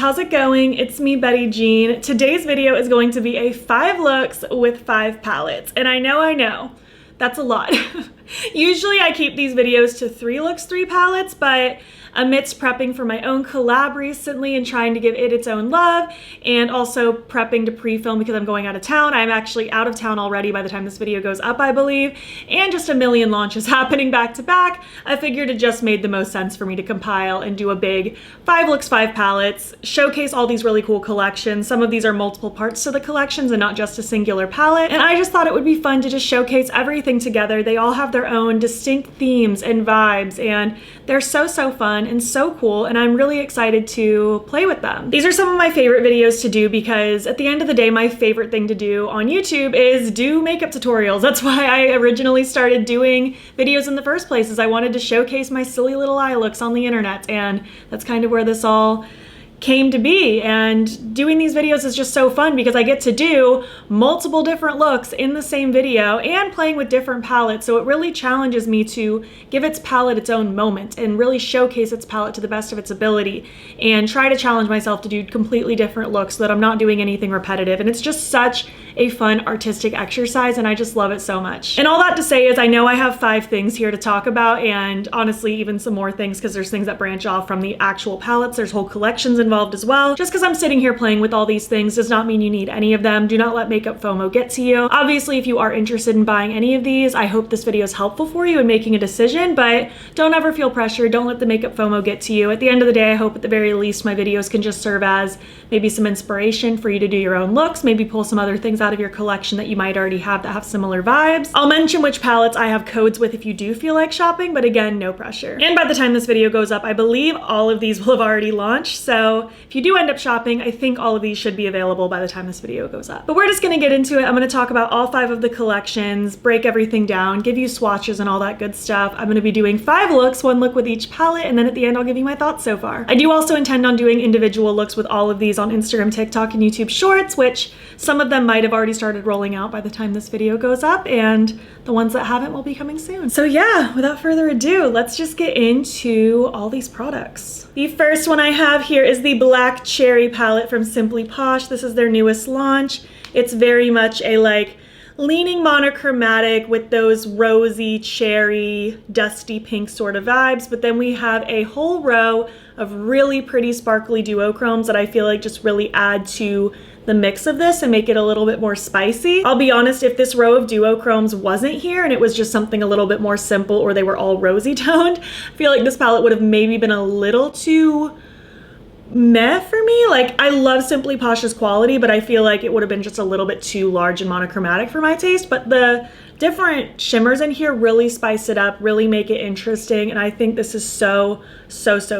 how's it going? It's me, Betty Jean. Today's video is going to be a 5 looks with 5 palettes. And I know, that's a lot. Usually I keep these videos to 3 looks, 3 palettes, but amidst prepping for my own collab recently and trying to give it its own love, and also prepping to pre-film because I'm going out of town. I'm actually out of town already by the time this video goes up, I believe, and just a million launches happening back to back. I figured it just made the most sense for me to compile and do a big 5 looks, 5 palettes, showcase all these really cool collections. Some of these are multiple parts to the collections and not just a singular palette. And I just thought it would be fun to just showcase everything together. They all have their own distinct themes and vibes, and they're so fun and so cool, and I'm really excited to play with them. These are some of my favorite videos to do because at the end of the day, my favorite thing to do on YouTube is do makeup tutorials. That's why I originally started doing videos in the first place, is I wanted to showcase my silly little eye looks on the internet, and that's kind of where this all came to be. And doing these videos is just so fun because I get to do multiple different looks in the same video and playing with different palettes, so it really challenges me to give its palette its own moment and really showcase its palette to the best of its ability and try to challenge myself to do completely different looks so that I'm not doing anything repetitive. And it's just such a fun artistic exercise, and I just love it so much. And all that to say is I know I have 5 things here to talk about, and honestly even some more things because there's things that branch off from the actual palettes. There's whole collections involved as well. Just because I'm sitting here playing with all these things does not mean you need any of them. Do not let makeup FOMO get to you. Obviously, if you are interested in buying any of these, I hope this video is helpful for you in making a decision, but don't ever feel pressure. Don't let the makeup FOMO get to you. At the end of the day, I hope at the very least my videos can just serve as maybe some inspiration for you to do your own looks, maybe pull some other things out of your collection that you might already have that have similar vibes. I'll mention which palettes I have codes with if you do feel like shopping, but again, no pressure. And by the time this video goes up, I believe all of these will have already launched, so if you do end up shopping, I think all of these should be available by the time this video goes up. But we're just gonna get into it. I'm gonna talk about all 5 of the collections, break everything down, give you swatches and all that good stuff. I'm gonna be doing 5 looks, 1 look with each palette, and then at the end I'll give you my thoughts so far. I do also intend on doing individual looks with all of these on Instagram, TikTok, and YouTube Shorts, which some of them might have already started rolling out by the time this video goes up, and the ones that haven't will be coming soon. So yeah, without further ado, let's just get into all these products. The first one I have here is the Black Cherry palette from Simply Posh. This is their newest launch. It's very much a like leaning monochromatic with those rosy, cherry, dusty pink sort of vibes, but then we have a whole row of really pretty sparkly duochromes that I feel like just really add to the mix of this and make it a little bit more spicy. I'll be honest, if this row of duochromes wasn't here and it was just something a little bit more simple or they were all rosy toned, I feel like this palette would have maybe been a little too meh for me. Like, I love Simply Posh's quality, but I feel like it would have been just a little bit too large and monochromatic for my taste. But the different shimmers in here really spice it up, really make it interesting, and I think this is so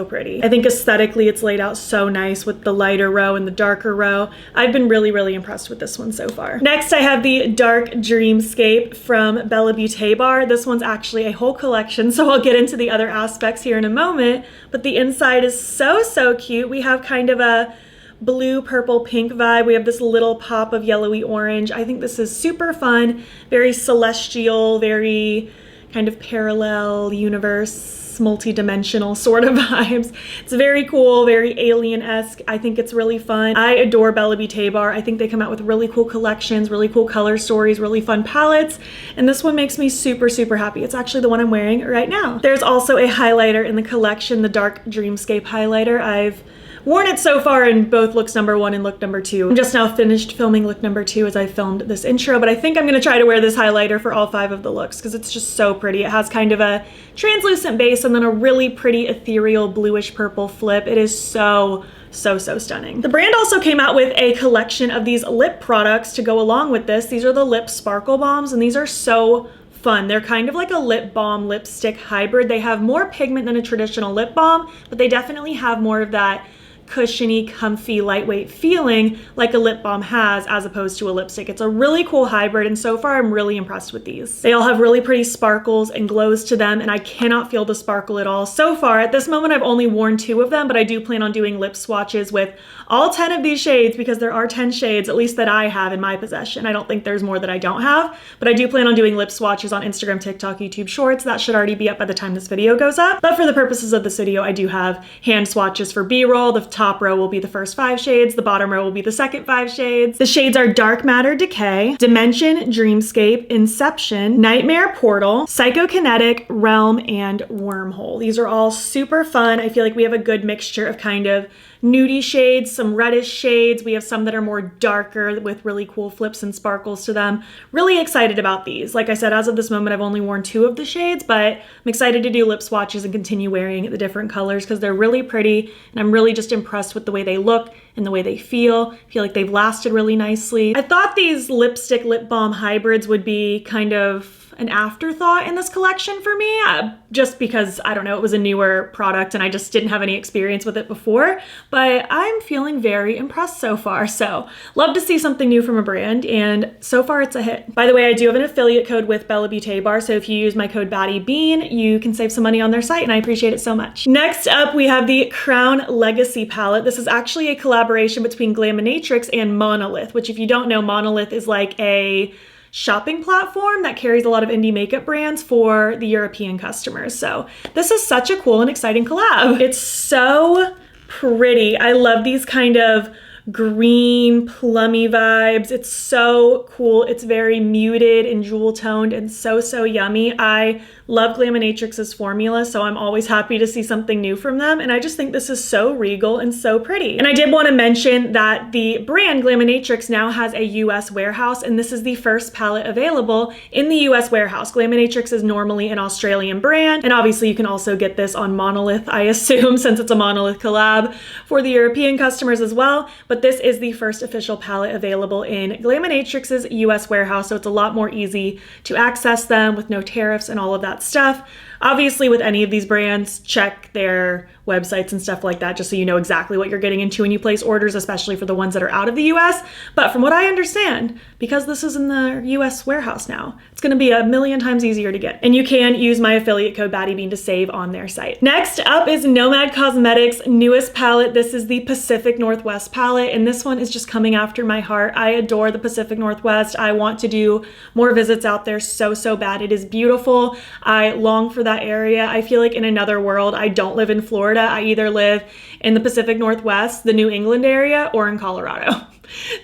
pretty. I think aesthetically it's laid out so nice with the lighter row and the darker row. I've been really impressed with this one so far. Next, I have the Dark Dreamscape from Bella Beauté Bar. This one's actually a whole collection, so I'll get into the other aspects here in a moment, but the inside is so cute. We have kind of a blue, purple, pink vibe. We have this little pop of yellowy orange. I think this is super fun, very celestial, very kind of parallel universe, multi-dimensional sort of vibes. It's very cool, very alien-esque. I think it's really fun. I adore Bella Beauté Bar. I think they come out with really cool collections, really cool color stories, really fun palettes, and this one makes me super happy. It's actually the one I'm wearing right now. There's also a highlighter in the collection, the Dark Dreamscape highlighter. I've worn it so far in both looks number 1 and look number 2. I'm just now finished filming look number 2 as I filmed this intro, but I think I'm gonna try to wear this highlighter for all 5 of the looks because it's just so pretty. It has kind of a translucent base and then a really pretty ethereal bluish purple flip. It is so stunning. The brand also came out with a collection of these lip products to go along with this. These are the Lip Sparkle Bombs, and these are so fun. They're kind of like a lip balm lipstick hybrid. They have more pigment than a traditional lip balm, but they definitely have more of that cushiony, comfy, lightweight feeling like a lip balm has as opposed to a lipstick. It's a really cool hybrid, and so far I'm really impressed with these. They all have really pretty sparkles and glows to them, and I cannot feel the sparkle at all. So far, at this moment, I've only worn 2 of them, but I do plan on doing lip swatches with all 10 of these shades because there are 10 shades, at least that I have in my possession. I don't think there's more that I don't have, but I do plan on doing lip swatches on Instagram, TikTok, YouTube Shorts. That should already be up by the time this video goes up. But for the purposes of this video, I do have hand swatches for B-roll, the top top row will be the first 5 shades, the bottom row will be the second 5 shades. The shades are Dark Matter Decay, Dimension Dreamscape, Inception, Nightmare Portal, Psychokinetic, Realm, and Wormhole. These are all super fun. I feel like we have a good mixture of kind of nudie shades, some reddish shades. We have some that are more darker with really cool flips and sparkles to them. Really excited about these. Like I said, as of this moment, I've only worn 2 of the shades, but I'm excited to do lip swatches and continue wearing the different colors because they're really pretty, and I'm really just impressed with the way they look and the way they feel. I feel like they've lasted really nicely. I thought these lipstick lip balm hybrids would be kind of an afterthought in this collection for me, just because, I don't know, it was a newer product and I just didn't have any experience with it before, but I'm feeling very impressed so far. So love to see something new from a brand, and so far it's a hit. By the way, I do have an affiliate code with Bella Beauté Bar, so if you use my code battybean, you can save some money on their site, and I appreciate it so much. Next up, we have the Crown Legacy palette. This is actually a collaboration between Glaminatrix and Monolith, which, if you don't know, Monolith is like a shopping platform that carries a lot of indie makeup brands for the European customers. So this is such a cool and exciting collab. It's so pretty. I love these kind of green plummy vibes. It's so cool. It's very muted and jewel toned and so yummy. I love Glaminatrix's formula, so I'm always happy to see something new from them, and I just think this is so regal and so pretty. And I did want to mention that the brand Glaminatrix now has a US warehouse, and this is the first palette available in the US warehouse. Glaminatrix is normally an Australian brand, and obviously you can also get this on Monolith, I assume, since it's a Monolith collab for the European customers as well, but this is the first official palette available in Glaminatrix's US warehouse, so it's a lot more easy to access them with no tariffs and all of that stuff. Obviously, with any of these brands, check their websites and stuff like that, just so you know exactly what you're getting into when you place orders, especially for the ones that are out of the US. But from what I understand, because this is in the US warehouse now, it's going to be a million times easier to get. And you can use my affiliate code battybean to save on their site. Next up is Nomad Cosmetics' newest palette. This is the Pacific Northwest palette, and this one is just coming after my heart. I adore the Pacific Northwest. I want to do more visits out there so bad. It is beautiful. I long for that area. I feel like in another world. I don't live in Florida. I either live in the Pacific Northwest, the New England area, or in Colorado.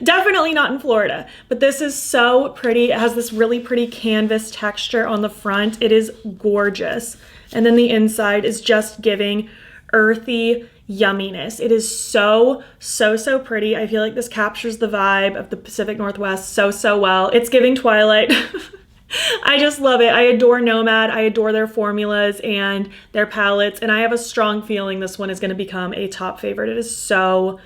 Definitely not in Florida, but this is so pretty. It has this really pretty canvas texture on the front. It is gorgeous. And then the inside is just giving earthy yumminess. It is so pretty. I feel like this captures the vibe of the Pacific Northwest so well. It's giving Twilight. I just love it. I adore Nomad. I adore their formulas and their palettes, and I have a strong feeling this one is going to become a top favorite. It is so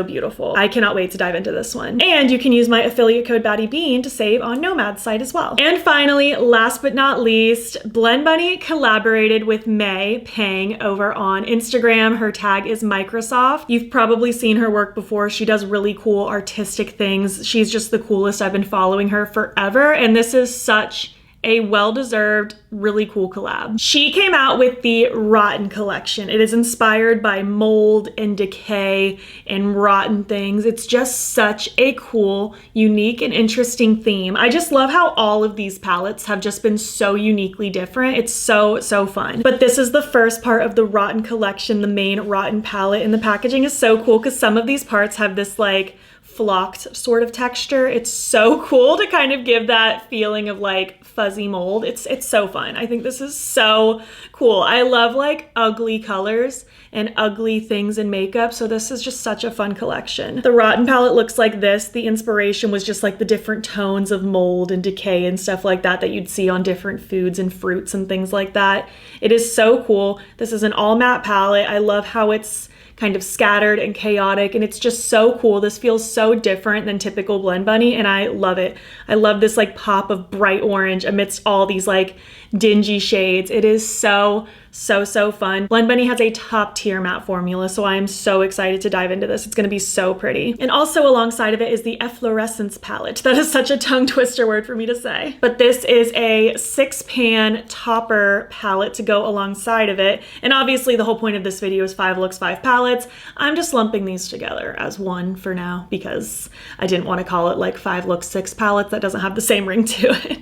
beautiful. I cannot wait to dive into this one. And you can use my affiliate code battybean to save on Nomad's site as well. And finally, last but not least, Blend Bunny collaborated with May Pang over on Instagram. Her tag is Microsoft. You've probably seen her work before. She does really cool artistic things. She's just the coolest. I've been following her forever, and this is such a well-deserved, really cool collab. She came out with the Rotten collection. It is inspired by mold and decay and rotten things. It's just such a cool, unique, and interesting theme. I just love how all of these palettes have just been so uniquely different. It's so fun. But this is the first part of the Rotten collection, the main Rotten palette, and the packaging is so cool because some of these parts have this like flocked sort of texture. It's so cool to kind of give that feeling of like fuzzy mold. It's so fun. I think this is so cool. I love like ugly colors and ugly things in makeup, so this is just such a fun collection. The Rotten palette looks like this. The inspiration was just like the different tones of mold and decay and stuff like that that you'd see on different foods and fruits and things like that. It is so cool. This is an all matte palette. I love how it's kind of scattered and chaotic, and it's just so cool. This feels so different than typical Blend Bunny, and I love it. I love this like pop of bright orange amidst all these like dingy shades. It is so fun. Blend Bunny has a top tier matte formula, so I am so excited to dive into this. It's gonna be so pretty. And also alongside of it is the Efflorescence palette. That is such a tongue twister word for me to say. But this is a 6-pan topper palette to go alongside of it. And obviously the whole point of this video is 5 looks, 5 palettes. I'm just lumping these together as one for now because I didn't want to call it like 5 looks, 6 palettes. That doesn't have the same ring to it.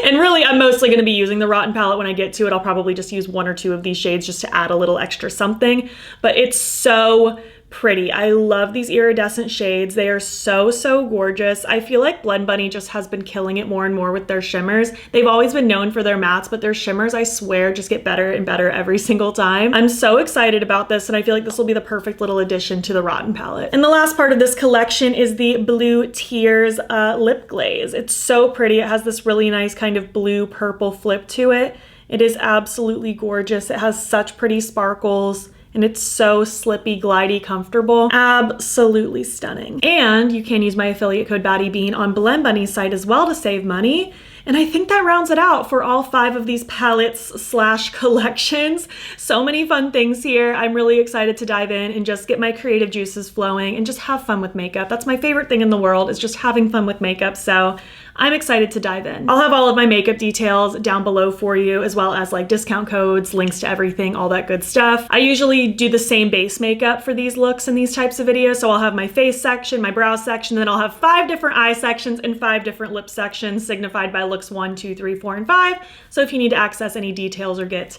And really, I'm mostly gonna be using the Rotten palette when I get to it. I'll probably just use 1 or 2 of these shades just to add a little extra something, but it's so pretty. I love these iridescent shades. They are so, so gorgeous. I feel like Blend Bunny just has been killing it more and more with their shimmers. They've always been known for their mattes, but their shimmers, I swear, just get better and better every single time. I'm so excited about this, and I feel like this will be the perfect little addition to the Rotten palette. And the last part of this collection is the Blue Tears lip glaze. It's so pretty. It has this really nice kind of blue purple flip to it. It is absolutely gorgeous. It has such pretty sparkles, and it's so slippy, glidey, comfortable. Absolutely stunning. And you can use my affiliate code battybean on Blend Bunny's site as well to save money. And I think that rounds it out for all 5 of these palettes slash collections. So many fun things here. I'm really excited to dive in and just get my creative juices flowing and just have fun with makeup. That's my favorite thing in the world, is just having fun with makeup. So I'm excited to dive in. I'll have all of my makeup details down below for you, as well as like discount codes, links to everything, all that good stuff. I usually do the same base makeup for these looks and these types of videos. So I'll have my face section, my brow section, then I'll have 5 different eye sections and 5 different lip sections signified by looks 1, 2, 3, 4, and 5. So if you need to access any details or get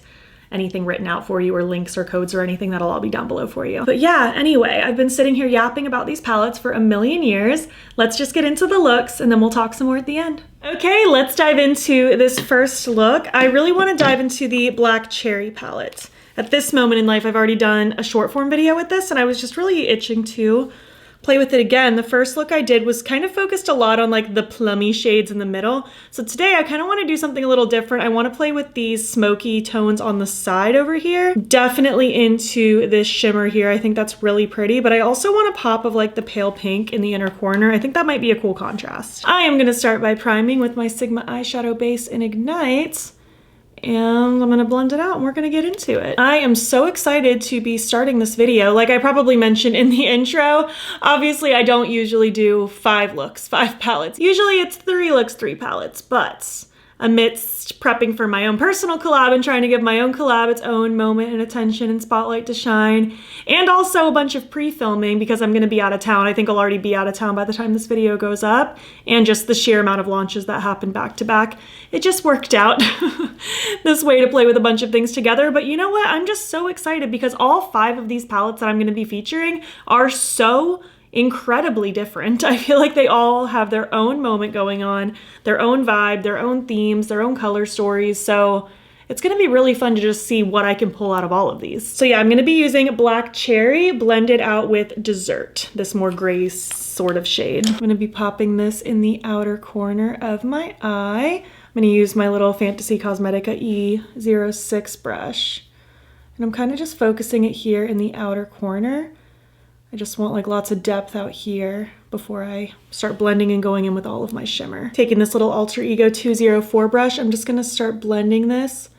anything written out for you or links or codes or anything, that'll all be down below for you. But yeah, anyway, I've been sitting here yapping about these palettes for a million years. Let's just get into the looks and then we'll talk some more at the end. Okay, let's dive into this first look. I really want to dive into the Black Cherry palette. At this moment in life, I've already done a short form video with this, and I was just really itching to play with it again. The first look I did was kind of focused a lot on like the plummy shades in the middle. So today I kind of want to do something a little different. I want to play with these smoky tones on the side over here. Definitely into this shimmer here. I think that's really pretty, but I also want a pop of like the pale pink in the inner corner. I think that might be a cool contrast. I am going to start by priming with my Sigma eyeshadow base in Ignite. And I'm gonna blend it out and we're gonna get into it. I am so excited to be starting this video. Like I probably mentioned in the intro, obviously I don't usually do 5 looks, 5 palettes. Usually it's 3 looks, 3 palettes, but amidst prepping for my own personal collab and trying to give my own collab its own moment and attention and spotlight to shine, and also a bunch of pre-filming because I'm gonna be out of town. I think I'll already be out of town by the time this video goes up, and just the sheer amount of launches that happened back to back. It just worked out this way to play with a bunch of things together. But you know what? I'm just so excited because all 5 of these palettes that I'm gonna be featuring are so incredibly different. I feel like they all have their own moment going on, their own vibe, their own themes, their own color stories. So it's going to be really fun to just see what I can pull out of all of these. So yeah, I'm going to be using Black Cherry blended out with Dessert, this more gray sort of shade. I'm going to be popping this in the outer corner of my eye. I'm going to use my little Fantasy Cosmetica E06 brush. And I'm kind of just focusing it here in the outer corner. I just want like lots of depth out here before I start blending and going in with all of my shimmer. Taking this little Alter Ego 204 brush, I'm just gonna start blending this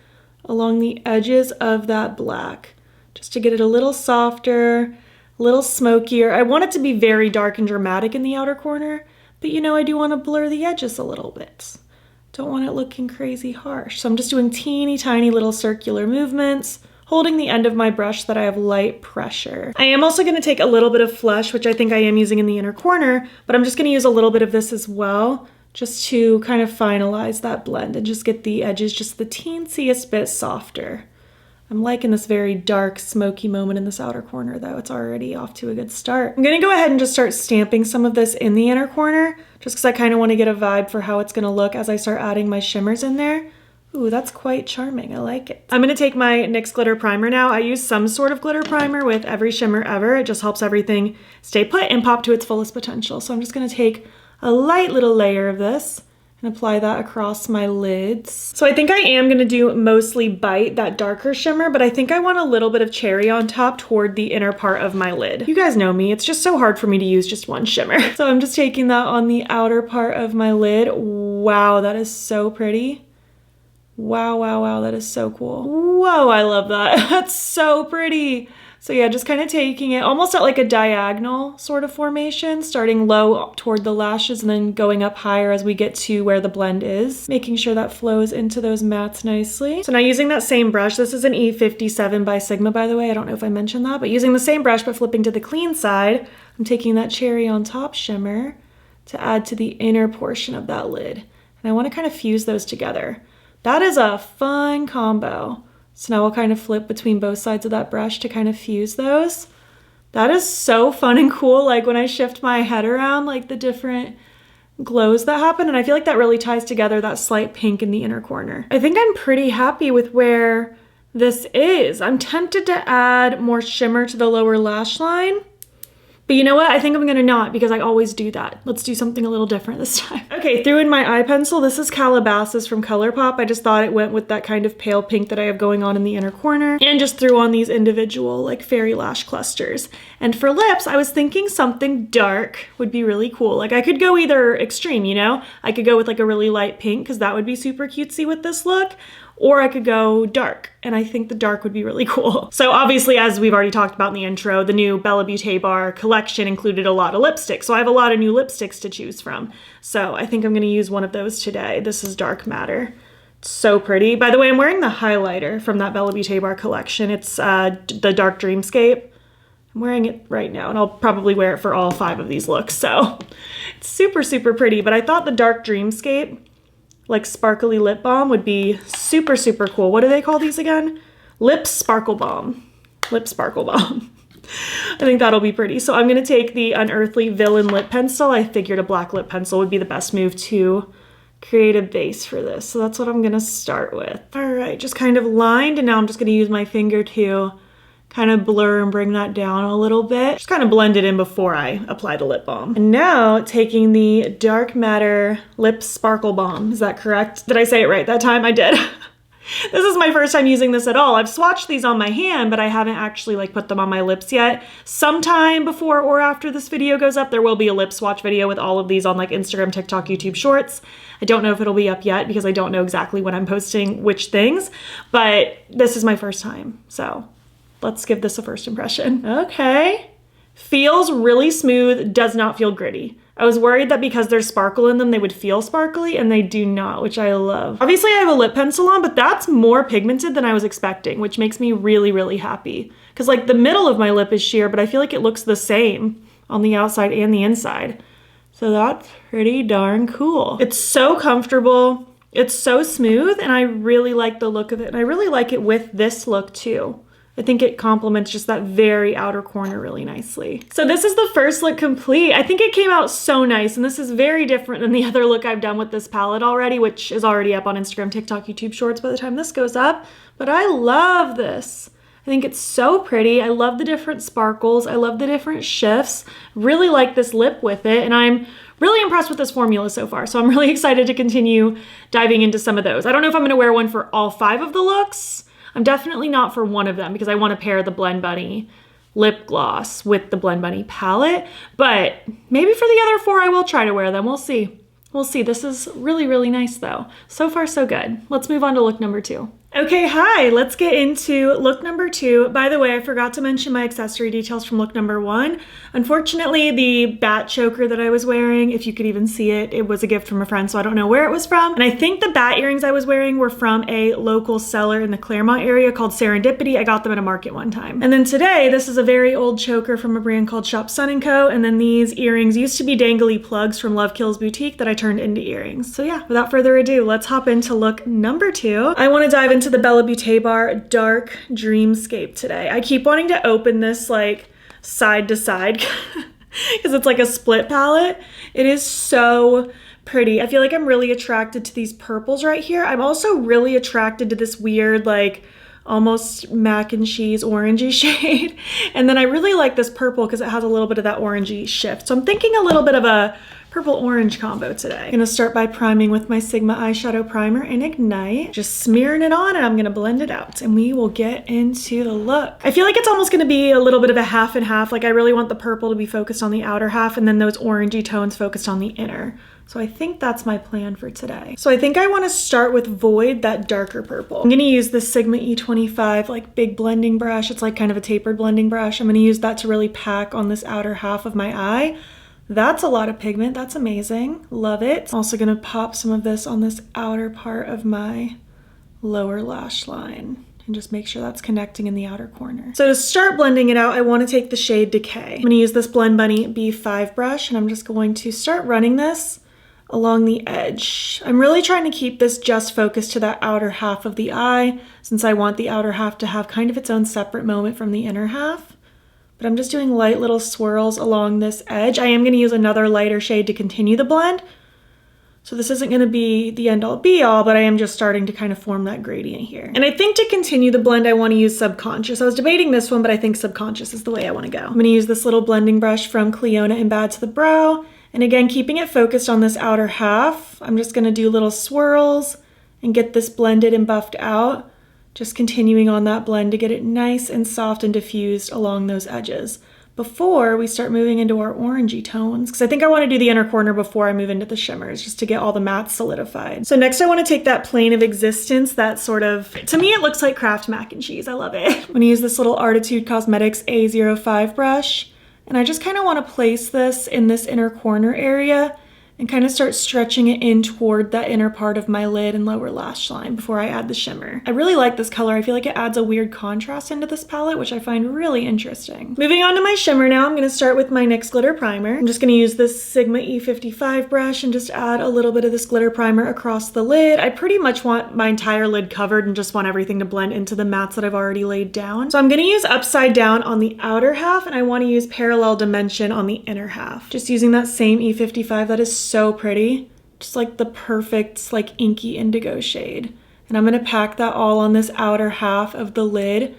along the edges of that black, just to get it a little softer, a little smokier. I want it to be very dark and dramatic in the outer corner, but you know, I do want to blur the edges a little bit. Don't want it looking crazy harsh. So I'm just doing teeny tiny little circular movements, holding the end of my brush so that I have light pressure. I am also gonna take a little bit of Flush, which I think I am using in the inner corner, but I'm just gonna use a little bit of this as well, just to kind of finalize that blend and just get the edges just the teensiest bit softer. I'm liking this very dark, smoky moment in this outer corner though. It's already off to a good start. I'm gonna go ahead and just start stamping some of this in the inner corner, just because I kind of want to get a vibe for how it's gonna look as I start adding my shimmers in there. Ooh, that's quite charming. I like it. I'm going to take my NYX glitter primer now. I use some sort of glitter primer with every shimmer ever. It just helps everything stay put and pop to its fullest potential. So I'm just going to take a light little layer of this and apply that across my lids. So I think I am going to do mostly Bite, that darker shimmer, but I think I want a little bit of Cherry on top toward the inner part of my lid. You guys know me. It's just so hard for me to use just one shimmer. So I'm just taking that on the outer part of my lid. Wow, that is so pretty. Wow, wow, wow, that is so cool. Whoa, I love that. That's so pretty. So yeah, just kind of taking it almost at like a diagonal sort of formation, starting low toward the lashes and then going up higher as we get to where the blend is, making sure that flows into those mattes nicely. So now using that same brush, this is an E57 by Sigma, by the way. I don't know if I mentioned that, but using the same brush but flipping to the clean side, I'm taking that Cherry on top shimmer to add to the inner portion of that lid. And I want to kind of fuse those together. That is a fun combo. So now we'll kind of flip between both sides of that brush to kind of fuse those. That is so fun and cool. Like when I shift my head around, like the different glows that happen. And I feel like that really ties together that slight pink in the inner corner. I think I'm pretty happy with where this is. I'm tempted to add more shimmer to the lower lash line. But you know what? I think I'm gonna not, because I always do that. Let's do something a little different this time. Okay, threw in my eye pencil. This is Calabasas from ColourPop. I just thought it went with that kind of pale pink that I have going on in the inner corner, and just threw on these individual like fairy lash clusters. And for lips, I was thinking something dark would be really cool. Like I could go either extreme, you know? I could go with like a really light pink, because that would be super cutesy with this look. Or I could go dark, and I think the dark would be really cool. So obviously, as we've already talked about in the intro, the new Bella Beauté Bar collection included a lot of lipsticks. So I have a lot of new lipsticks to choose from. So I think I'm gonna use one of those today. This is Dark Matter. It's so pretty. By the way, I'm wearing the highlighter from that Bella Beauté Bar collection. It's the Dark Dreamscape. I'm wearing it right now, and I'll probably wear it for all 5 of these looks. So it's super, super pretty. But I thought the Dark Dreamscape, like sparkly lip balm, would be super, super cool. What do they call these again? Lip Sparkle Balm. Lip Sparkle Balm. I think that'll be pretty. So I'm gonna take the Unearthly Villain lip pencil. I figured a black lip pencil would be the best move to create a base for this. So that's what I'm gonna start with. All right, just kind of lined, and now I'm just gonna use my finger to kind of blur and bring that down a little bit. Just kind of blend it in before I apply the lip balm. And now taking the Dark Matter Lip Sparkle Balm. Is that correct? Did I say it right that time? I did. This is my first time using this at all. I've swatched these on my hand, but I haven't actually like put them on my lips yet. Sometime before or after this video goes up, there will be a lip swatch video with all of these on like Instagram, TikTok, YouTube Shorts. I don't know if it'll be up yet because I don't know exactly when I'm posting which things, but this is my first time. So let's give this a first impression. Okay. Feels really smooth, does not feel gritty. I was worried that because there's sparkle in them, they would feel sparkly, and they do not, which I love. Obviously I have a lip pencil on, but that's more pigmented than I was expecting, which makes me really, really happy. Because like the middle of my lip is sheer, but I feel like it looks the same on the outside and the inside. So that's pretty darn cool. It's so comfortable. It's so smooth, and I really like the look of it. And I really like it with this look too. I think it complements just that very outer corner really nicely. So this is the first look complete. I think it came out so nice, and this is very different than the other look I've done with this palette already, which is already up on Instagram, TikTok, YouTube Shorts by the time this goes up. But I love this. I think it's so pretty. I love the different sparkles. I love the different shifts. Really like this lip with it, and I'm really impressed with this formula so far. So I'm really excited to continue diving into some of those. I don't know if I'm gonna wear one for all 5 of the looks. I'm definitely not for one of them because I want to pair the Blend Bunny lip gloss with the Blend Bunny palette, but maybe for the other 4 I will try to wear them. We'll see. We'll see. This is really, really nice though. So far, so good. Let's move on to look number 2. Okay, hi, let's get into look number 2. By the way, I forgot to mention my accessory details from look number 1. Unfortunately, the bat choker that I was wearing, if you could even see it, it was a gift from a friend, so I don't know where it was from. And I think the bat earrings I was wearing were from a local seller in the Claremont area called Serendipity. I got them at a market one time. And then today, this is a very old choker from a brand called Shop Sun & Co. And then these earrings used to be dangly plugs from Love Kills Boutique that I turned into earrings. So yeah, without further ado, let's hop into look number 2. I want to dive into the Bella Beauté Bar Dark Dreamscape today. I keep wanting to open this like side to side because it's like a split palette. It is so pretty. I feel like I'm really attracted to these purples right here. I'm also really attracted to this weird like almost mac and cheese orangey shade. And then I really like this purple because it has a little bit of that orangey shift. So I'm thinking a little bit of a purple orange combo today. I'm gonna start by priming with my Sigma eyeshadow primer in Ignite. Just smearing it on, and I'm gonna blend it out, and we will get into the look. I feel like it's almost gonna be a little bit of a half and half. Like I really want the purple to be focused on the outer half and then those orangey tones focused on the inner. So I think that's my plan for today. So I think I wanna start with Void, that darker purple. I'm gonna use the Sigma E25 like big blending brush. It's like kind of a tapered blending brush. I'm gonna use that to really pack on this outer half of my eye. That's a lot of pigment. That's amazing. Love it. Also gonna pop some of this on this outer part of my lower lash line and just make sure that's connecting in the outer corner. So to start blending it out, I want to take the shade Decay. I'm gonna use this Blend Bunny B5 brush, and I'm just going to start running this along the edge. I'm really trying to keep this just focused to that outer half of the eye, since I want the outer half to have kind of its own separate moment from the inner half. but I'm just doing light little swirls along this edge. I am going to use another lighter shade to continue the blend. So this isn't going to be the end all be all, but I am just starting to kind of form that gradient here. And I think to continue the blend, I want to use Subconscious. I was debating this one, but I think Subconscious is the way I want to go. I'm going to use this little blending brush from Cleona in Bad to the Brow. And again, keeping it focused on this outer half, I'm just going to do little swirls and get this blended and buffed out. Just continuing on that blend to get it nice and soft and diffused along those edges before we start moving into our orangey tones. Because I think I want to do the inner corner before I move into the shimmers, just to get all the mattes solidified. So next I want to take that Plane of Existence, that sort of, to me it looks like Kraft mac and cheese. I love it. I'm going to use this little Artitude Cosmetics A05 brush, and I just kind of want to place this in this inner corner area and kind of start stretching it in toward that inner part of my lid and lower lash line before I add the shimmer. I really like this color. I feel like it adds a weird contrast into this palette, which I find really interesting. Moving on to my shimmer now, I'm going to start with my NYX Glitter Primer. I'm just going to use this Sigma E55 brush and just add a little bit of this glitter primer across the lid. I pretty much want my entire lid covered and just want everything to blend into the mattes that I've already laid down. So I'm going to use Upside Down on the outer half, and I want to use Parallel Dimension on the inner half. Just using that same E55, that is so pretty. Just like the perfect like inky indigo shade. And I'm gonna pack that all on this outer half of the lid,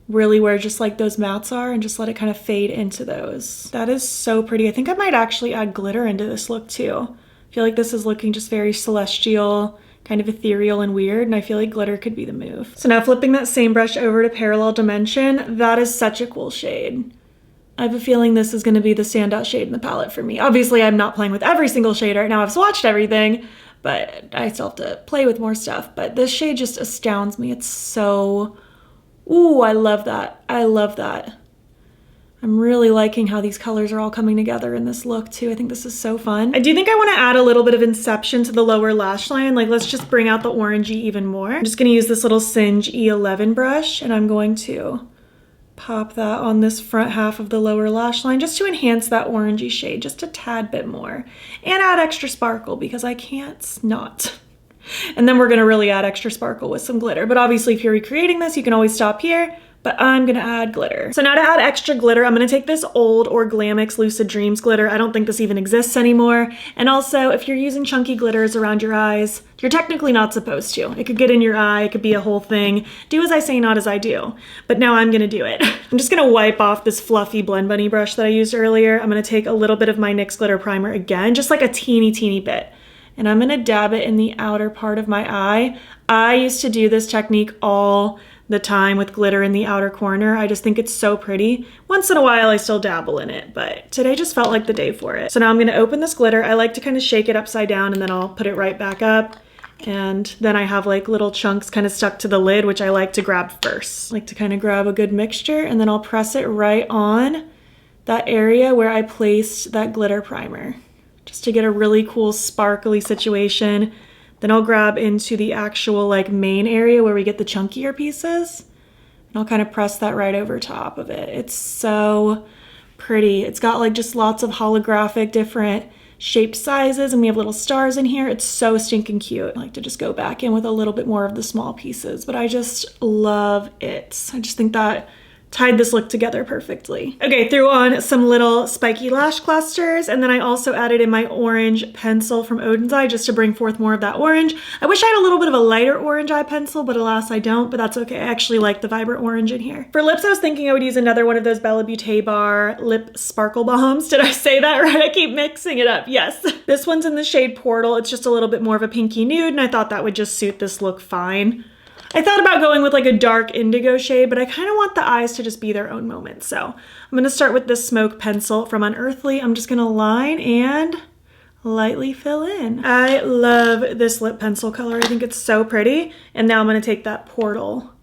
really where just like those mattes are, and just let it kind of fade into those. That is so pretty. I think I might actually add glitter into this look too. I feel like this is looking just very celestial, kind of ethereal and weird, and I feel like glitter could be the move. So now flipping that same brush over to Parallel Dimension, that is such a cool shade. I have a feeling this is going to be the standout shade in the palette for me. Obviously, I'm not playing with every single shade right now. I've swatched everything, but I still have to play with more stuff. But this shade just astounds me. It's so... Ooh, I love that. I love that. I'm really liking how these colors are all coming together in this look too. I think this is so fun. I do think I want to add a little bit of Inception to the lower lash line. Like, let's just bring out the orangey even more. I'm just going to use this little Singe E11 brush, and I'm going to pop that on this front half of the lower lash line just to enhance that orangey shade just a tad bit more, and add extra sparkle because I can't not. And then we're going to really add extra sparkle with some glitter. But obviously if you're recreating this, you can always stop here, but I'm going to add glitter. So now to add extra glitter, I'm going to take this old orglamix Lucid Dreams glitter. I don't think this even exists anymore. And also, if you're using chunky glitters around your eyes, you're technically not supposed to. It could get in your eye, it could be a whole thing. Do as I say, not as I do. But now I'm going to do it. I'm just going to wipe off this fluffy Blend Bunny brush that I used earlier. I'm going to take a little bit of my NYX Glitter Primer again, just like a teeny bit. And I'm going to dab it in the outer part of my eye. I used to do this technique all the time with glitter in the outer corner. I just think it's so pretty. Once in a while I still dabble in it, but today just felt like the day for it. So now I'm going to open this glitter. I like to kind of shake it upside down and then I'll put it right back up. And then I have like little chunks kind of stuck to the lid, which I like to grab first. I like to kind of grab a good mixture, and then I'll press it right on that area where I placed that glitter primer, just to get a really cool sparkly situation. Then I'll grab into the actual like main area where we get the chunkier pieces, and I'll kind of press that right over top of it. It's so pretty. It's got like just lots of holographic different shape sizes, and we have little stars in here. It's so stinking cute. I like to just go back in with a little bit more of the small pieces, but I just love it. I just think that tied this look together perfectly. Okay, threw on some little spiky lash clusters, and then I also added in my orange pencil from Odin's Eye just to bring forth more of that orange. I wish I had a little bit of a lighter orange eye pencil, but alas I don't, but that's okay. I actually like the vibrant orange in here. For lips, I was thinking I would use another one of those Bella Beauté Bar lip sparkle bombs. Did I say that right? I keep mixing it up. Yes. This one's in the shade Portal. It's just a little bit more of a pinky nude, and I thought that would just suit this look fine. I thought about going with like a dark indigo shade, but I kind of want the eyes to just be their own moment. So I'm going to start with this Smoke Pencil from Unearthly. I'm just going to line and lightly fill in. I love this lip pencil color. I think it's so pretty. And now I'm going to take that Portal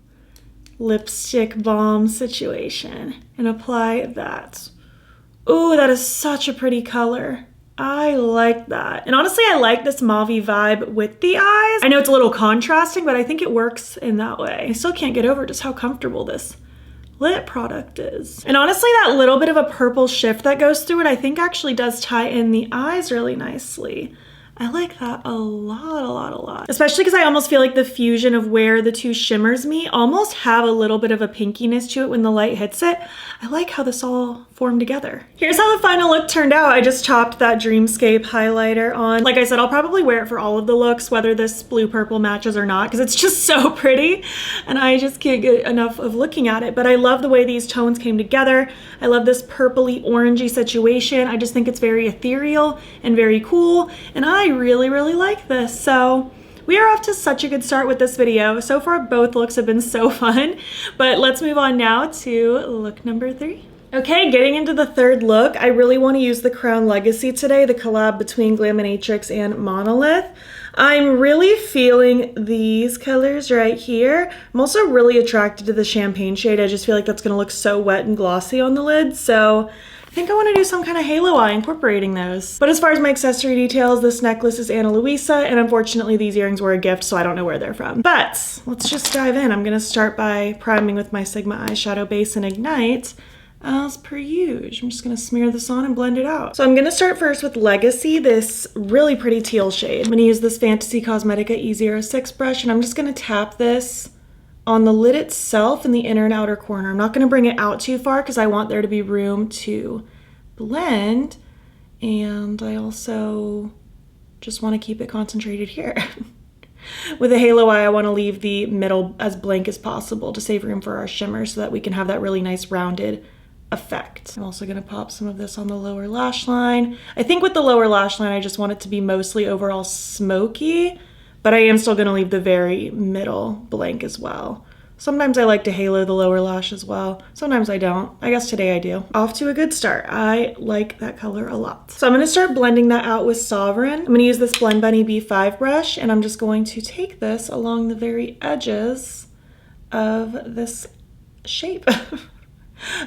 lipstick balm situation and apply that. Ooh, that is such a pretty color. I like that. And honestly, I like this mauve-y vibe with the eyes. I know it's a little contrasting, but I think it works in that way. I still can't get over just how comfortable this lip product is. And honestly, that little bit of a purple shift that goes through it, I think actually does tie in the eyes really nicely. I like that a lot, a lot, a lot. Especially because I almost feel like the fusion of where the two shimmers meet almost have a little bit of a pinkiness to it when the light hits it. I like how this all formed together. Here's how the final look turned out. I just chopped that Dreamscape highlighter on. Like I said, I'll probably wear it for all of the looks, whether this blue-purple matches or not, because it's just so pretty and I just can't get enough of looking at it. But I love the way these tones came together. I love this purpley orangey situation. I just think it's very ethereal and very cool, and I really, really like this. So we are off to such a good start with this video. So far, both looks have been so fun, but let's move on now to look number 3. Okay, getting into the third look, I really want to use the Crown Legacy today, the collab between Glaminatrix and Monolith. I'm really feeling these colors right here. I'm also really attracted to the champagne shade. I just feel like that's going to look so wet and glossy on the lid, so I think I want to do some kind of halo eye incorporating those. But as far as my accessory details, this necklace is Ana Luisa, and unfortunately these earrings were a gift, so I don't know where they're from. But let's just dive in. I'm going to start by priming with my Sigma eyeshadow base and Ignite. As per usual, I'm just gonna smear this on and blend it out. So I'm gonna start first with Legacy, this really pretty teal shade. I'm gonna use this Fantasy Cosmetica E06 brush, and I'm just gonna tap this on the lid itself in the inner and outer corner. I'm not gonna bring it out too far because I want there to be room to blend, and I also just wanna keep it concentrated here. With a halo eye, I wanna leave the middle as blank as possible to save room for our shimmer so that we can have that really nice rounded effect. I'm also gonna pop some of this on the lower lash line. I think with the lower lash line, I just want it to be mostly overall smoky, but I am still gonna leave the very middle blank as well. Sometimes I like to halo the lower lash as well. Sometimes I don't. I guess today I do. Off to a good start. I like that color a lot. So I'm gonna start blending that out with Sovereign. I'm gonna use this Blend Bunny B5 brush, and I'm just going to take this along the very edges of this shape.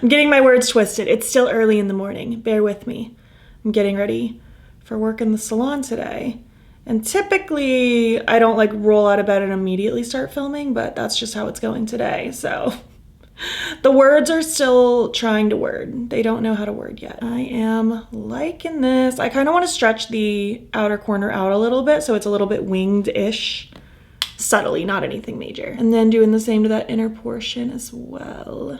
I'm getting my words twisted. It's still early in the morning. Bear with me. I'm getting ready for work in the salon today. And typically I don't like roll out of bed and immediately start filming, but that's just how it's going today. So the words are still trying to word. They don't know how to word yet. I am liking this. I kind of want to stretch the outer corner out a little bit so it's a little bit winged-ish. Subtly, not anything major. And then doing the same to that inner portion as well.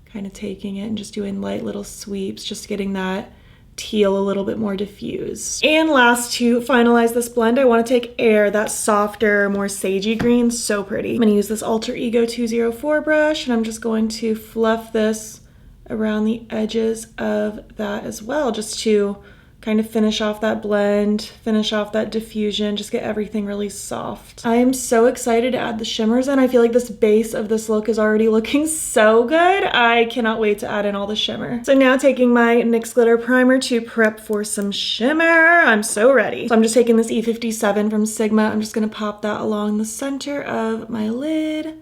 Kind of taking it and just doing light little sweeps, just getting that teal a little bit more diffused. And last, to finalize this blend, I want to take Air, that softer, more sagey green, so pretty. I'm going to use this Alter Ego 204 brush, and I'm just going to fluff this around the edges of that as well, just to kind of finish off that blend, finish off that diffusion, just get everything really soft. I am so excited to add the shimmers in. I feel like this base of this look is already looking so good. I cannot wait to add in all the shimmer. So now taking my NYX Glitter Primer to prep for some shimmer. I'm so ready. So I'm just taking this E57 from Sigma. I'm just gonna pop that along the center of my lid.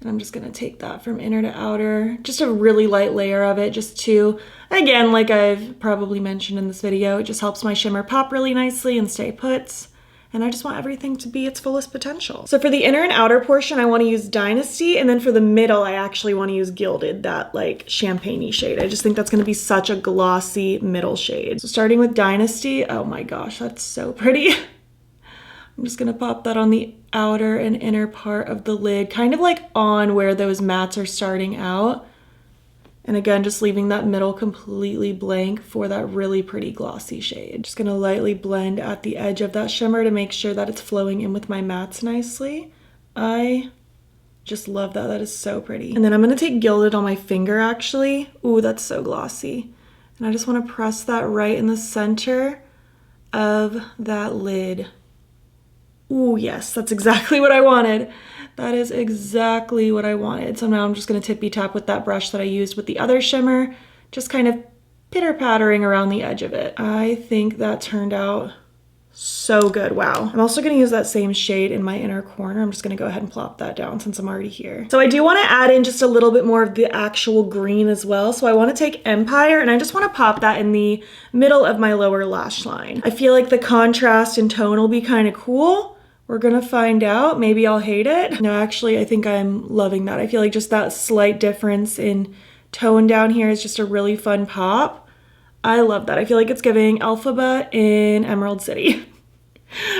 And I'm just gonna take that from inner to outer, just a really light layer of it, just to, again, like I've probably mentioned in this video, it just helps my shimmer pop really nicely and stay put. And I just want everything to be its fullest potential. So for the inner and outer portion, I wanna use Dynasty, and then for the middle, I actually wanna use Gilded, that like champagne-y shade. I just think that's gonna be such a glossy middle shade. So starting with Dynasty, oh my gosh, that's so pretty. I'm just gonna pop that on the outer and inner part of the lid, kind of like on where those mattes are starting out. And again, just leaving that middle completely blank for that really pretty glossy shade. Just gonna lightly blend at the edge of that shimmer to make sure that it's flowing in with my mattes nicely. I just love that, that is so pretty. And then I'm gonna take Gilded on my finger actually. Ooh, that's so glossy. And I just wanna press that right in the center of that lid. Ooh, yes, that's exactly what I wanted. That is exactly what I wanted. So now I'm just gonna tippy tap with that brush that I used with the other shimmer, just kind of pitter-pattering around the edge of it. I think that turned out so good, wow. I'm also gonna use that same shade in my inner corner. I'm just gonna go ahead and plop that down since I'm already here. So I do wanna add in just a little bit more of the actual green as well. So I wanna take Empire, and I just wanna pop that in the middle of my lower lash line. I feel like the contrast in tone will be kind of cool. We're gonna find out. Maybe I'll hate it. No, actually, I think I'm loving that. I feel like just that slight difference in tone down here is just a really fun pop. I love that. I feel like it's giving Elphaba in Emerald City.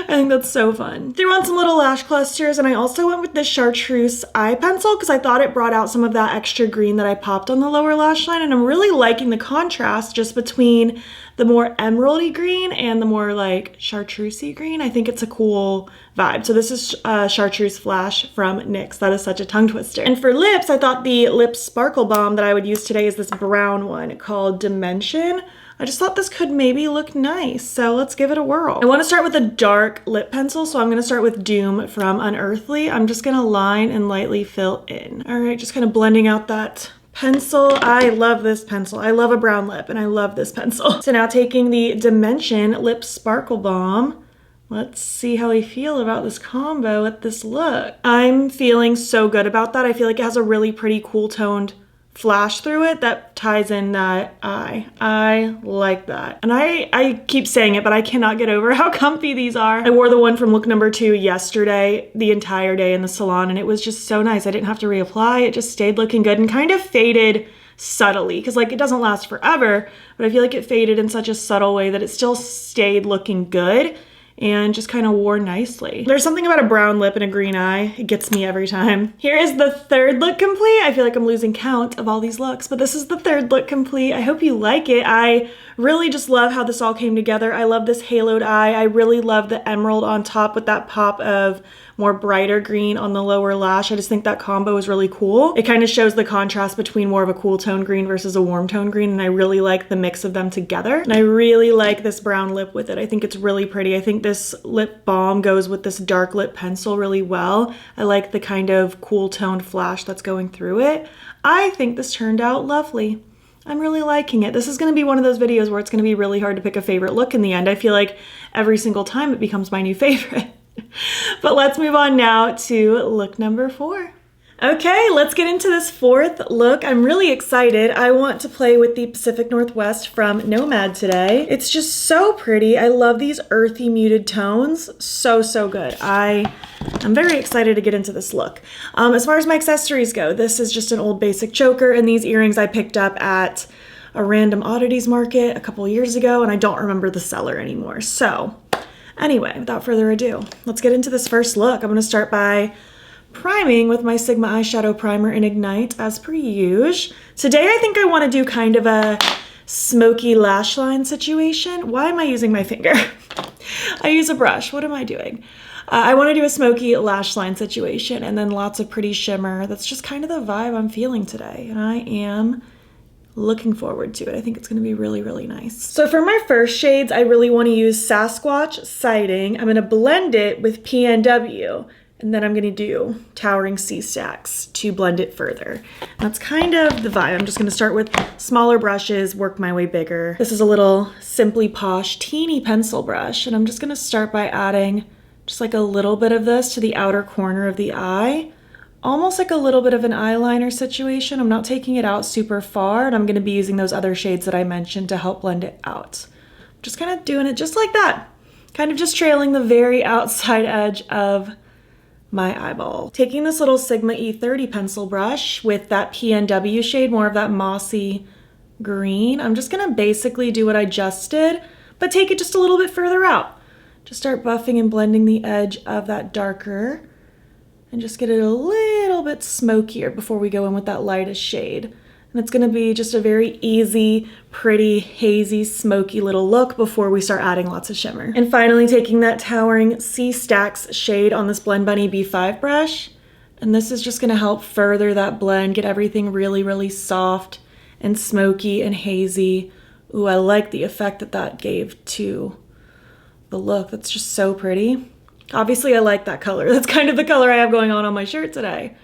I think that's so fun. Threw on some little lash clusters, and I also went with this chartreuse eye pencil because I thought it brought out some of that extra green that I popped on the lower lash line, and I'm really liking the contrast just between the more emeraldy green and the more like chartreusey green. I think it's a cool vibe. So this is Chartreuse Flash from NYX. That is such a tongue twister. And for lips, I thought the lip sparkle balm that I would use today is this brown one called Dimension. I just thought this could maybe look nice, so let's give it a whirl. I want to start with a dark lip pencil, so I'm going to start with Doom from Unearthly. I'm just going to line and lightly fill in. All right, just kind of blending out that pencil. I love this pencil. I love a brown lip, and I love this pencil. So now taking the Dimension Lip Sparkle Balm, let's see how I feel about this combo with this look. I'm feeling so good about that. I feel like it has a really pretty cool toned flash through it that ties in that eye. I like that. And I keep saying it, but I cannot get over how comfy these are. I wore the one from look number 2 yesterday, the entire day in the salon, and it was just so nice. I didn't have to reapply. It just stayed looking good and kind of faded subtly because like it doesn't last forever, but I feel like it faded in such a subtle way that it still stayed looking good and just kind of wore nicely. There's something about a brown lip and a green eye. It gets me every time. Here is the third look complete. I feel like I'm losing count of all these looks, but this is the third look complete. I hope you like it. I really just love how this all came together. I love this haloed eye. I really love the emerald on top with that pop of more brighter green on the lower lash. I just think that combo is really cool. It kind of shows the contrast between more of a cool tone green versus a warm tone green, and I really like the mix of them together. And I really like this brown lip with it. I think it's really pretty. I think this lip balm goes with this dark lip pencil really well. I like the kind of cool toned flash that's going through it. I think this turned out lovely. I'm really liking it. This is going to be one of those videos where it's going to be really hard to pick a favorite look in the end. I feel like every single time it becomes my new favorite. But let's move on now to look number 4. Okay, let's get into this fourth look. I'm really excited. I want to play with the Pacific Northwest from Nomad today. It's just so pretty. I love these earthy muted tones. So good. I'm very excited to get into this look. As far as my accessories go, this is just an old basic choker, and these earrings I picked up at a random oddities market a couple years ago, and I don't remember the seller anymore. So anyway, without further ado, let's get into this first look. I'm going to start by priming with my Sigma eyeshadow primer in Ignite as per usual. Today I think I want to do kind of a smoky lash line situation. Why am I using my finger? I use a brush. What am I doing? I want to do a smoky lash line situation and then lots of pretty shimmer. That's just kind of the vibe I'm feeling today, and I am looking forward to it. I think it's going to be really nice. So for my first shades, I really want to use Sasquatch Siding. I'm going to blend it with PNW, and then I'm going to do Towering Sea Stacks to blend it further. That's kind of the vibe. I'm just going to start with smaller brushes, work my way bigger. This is a little Simply Posh teeny pencil brush, and I'm just going to start by adding just like a little bit of this to the outer corner of the eye. Almost like a little bit of an eyeliner situation. I'm not taking it out super far, and I'm going to be using those other shades that I mentioned to help blend it out. Just kind of doing it just like that. Kind of just trailing the very outside edge of my eyeball. Taking this little Sigma E30 pencil brush with that PNW shade, more of that mossy green. I'm just going to basically do what I just did, but take it just a little bit further out. Just start buffing and blending the edge of that darker, and just get it a little bit smokier before we go in with that lightest shade. And it's gonna be just a very easy, pretty, hazy, smoky little look before we start adding lots of shimmer. And finally taking that Towering Sea Stacks shade on this Blend Bunny B5 brush. And this is just gonna help further that blend, get everything really soft and smoky and hazy. Ooh, I like the effect that that gave to the look. That's just so pretty. Obviously, I like that color. That's kind of the color I have going on my shirt today.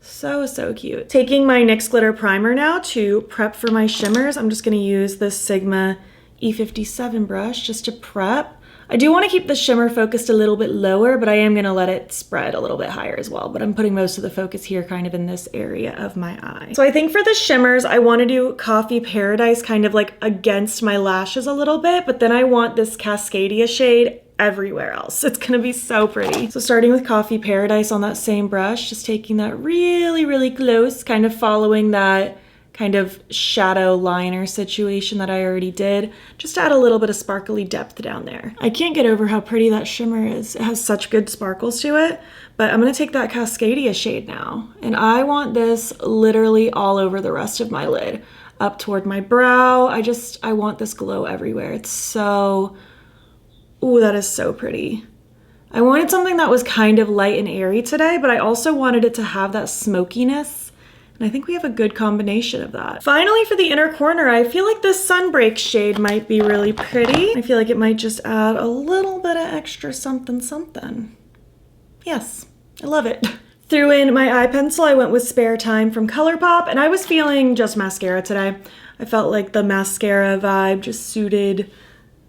So cute. Taking my NYX Glitter Primer now to prep for my shimmers. I'm just going to use this Sigma E57 brush just to prep. I do want to keep the shimmer focused a little bit lower, but I am going to let it spread a little bit higher as well. But I'm putting most of the focus here kind of in this area of my eye. So I think for the shimmers, I want to do Coffee Paradise kind of like against my lashes a little bit, but then I want this Cascadia shade everywhere else. It's gonna be so pretty. So starting with Coffee Paradise on that same brush, just taking that really close, kind of following that kind of shadow liner situation that I already did, just to add a little bit of sparkly depth down there. I can't get over how pretty that shimmer is. It has such good sparkles to it, but I'm gonna take that Cascadia shade now, and I want this literally all over the rest of my lid, up toward my brow. I want this glow everywhere. It's so, ooh, that is so pretty. I wanted something that was kind of light and airy today, but I also wanted it to have that smokiness. And I think we have a good combination of that. Finally, for the inner corner, I feel like this Sunbreak shade might be really pretty. I feel like it might just add a little bit of extra something something. Yes, I love it. Threw in my eye pencil. I went with Spare Time from ColourPop, and I was feeling just mascara today. I felt like the mascara vibe just suited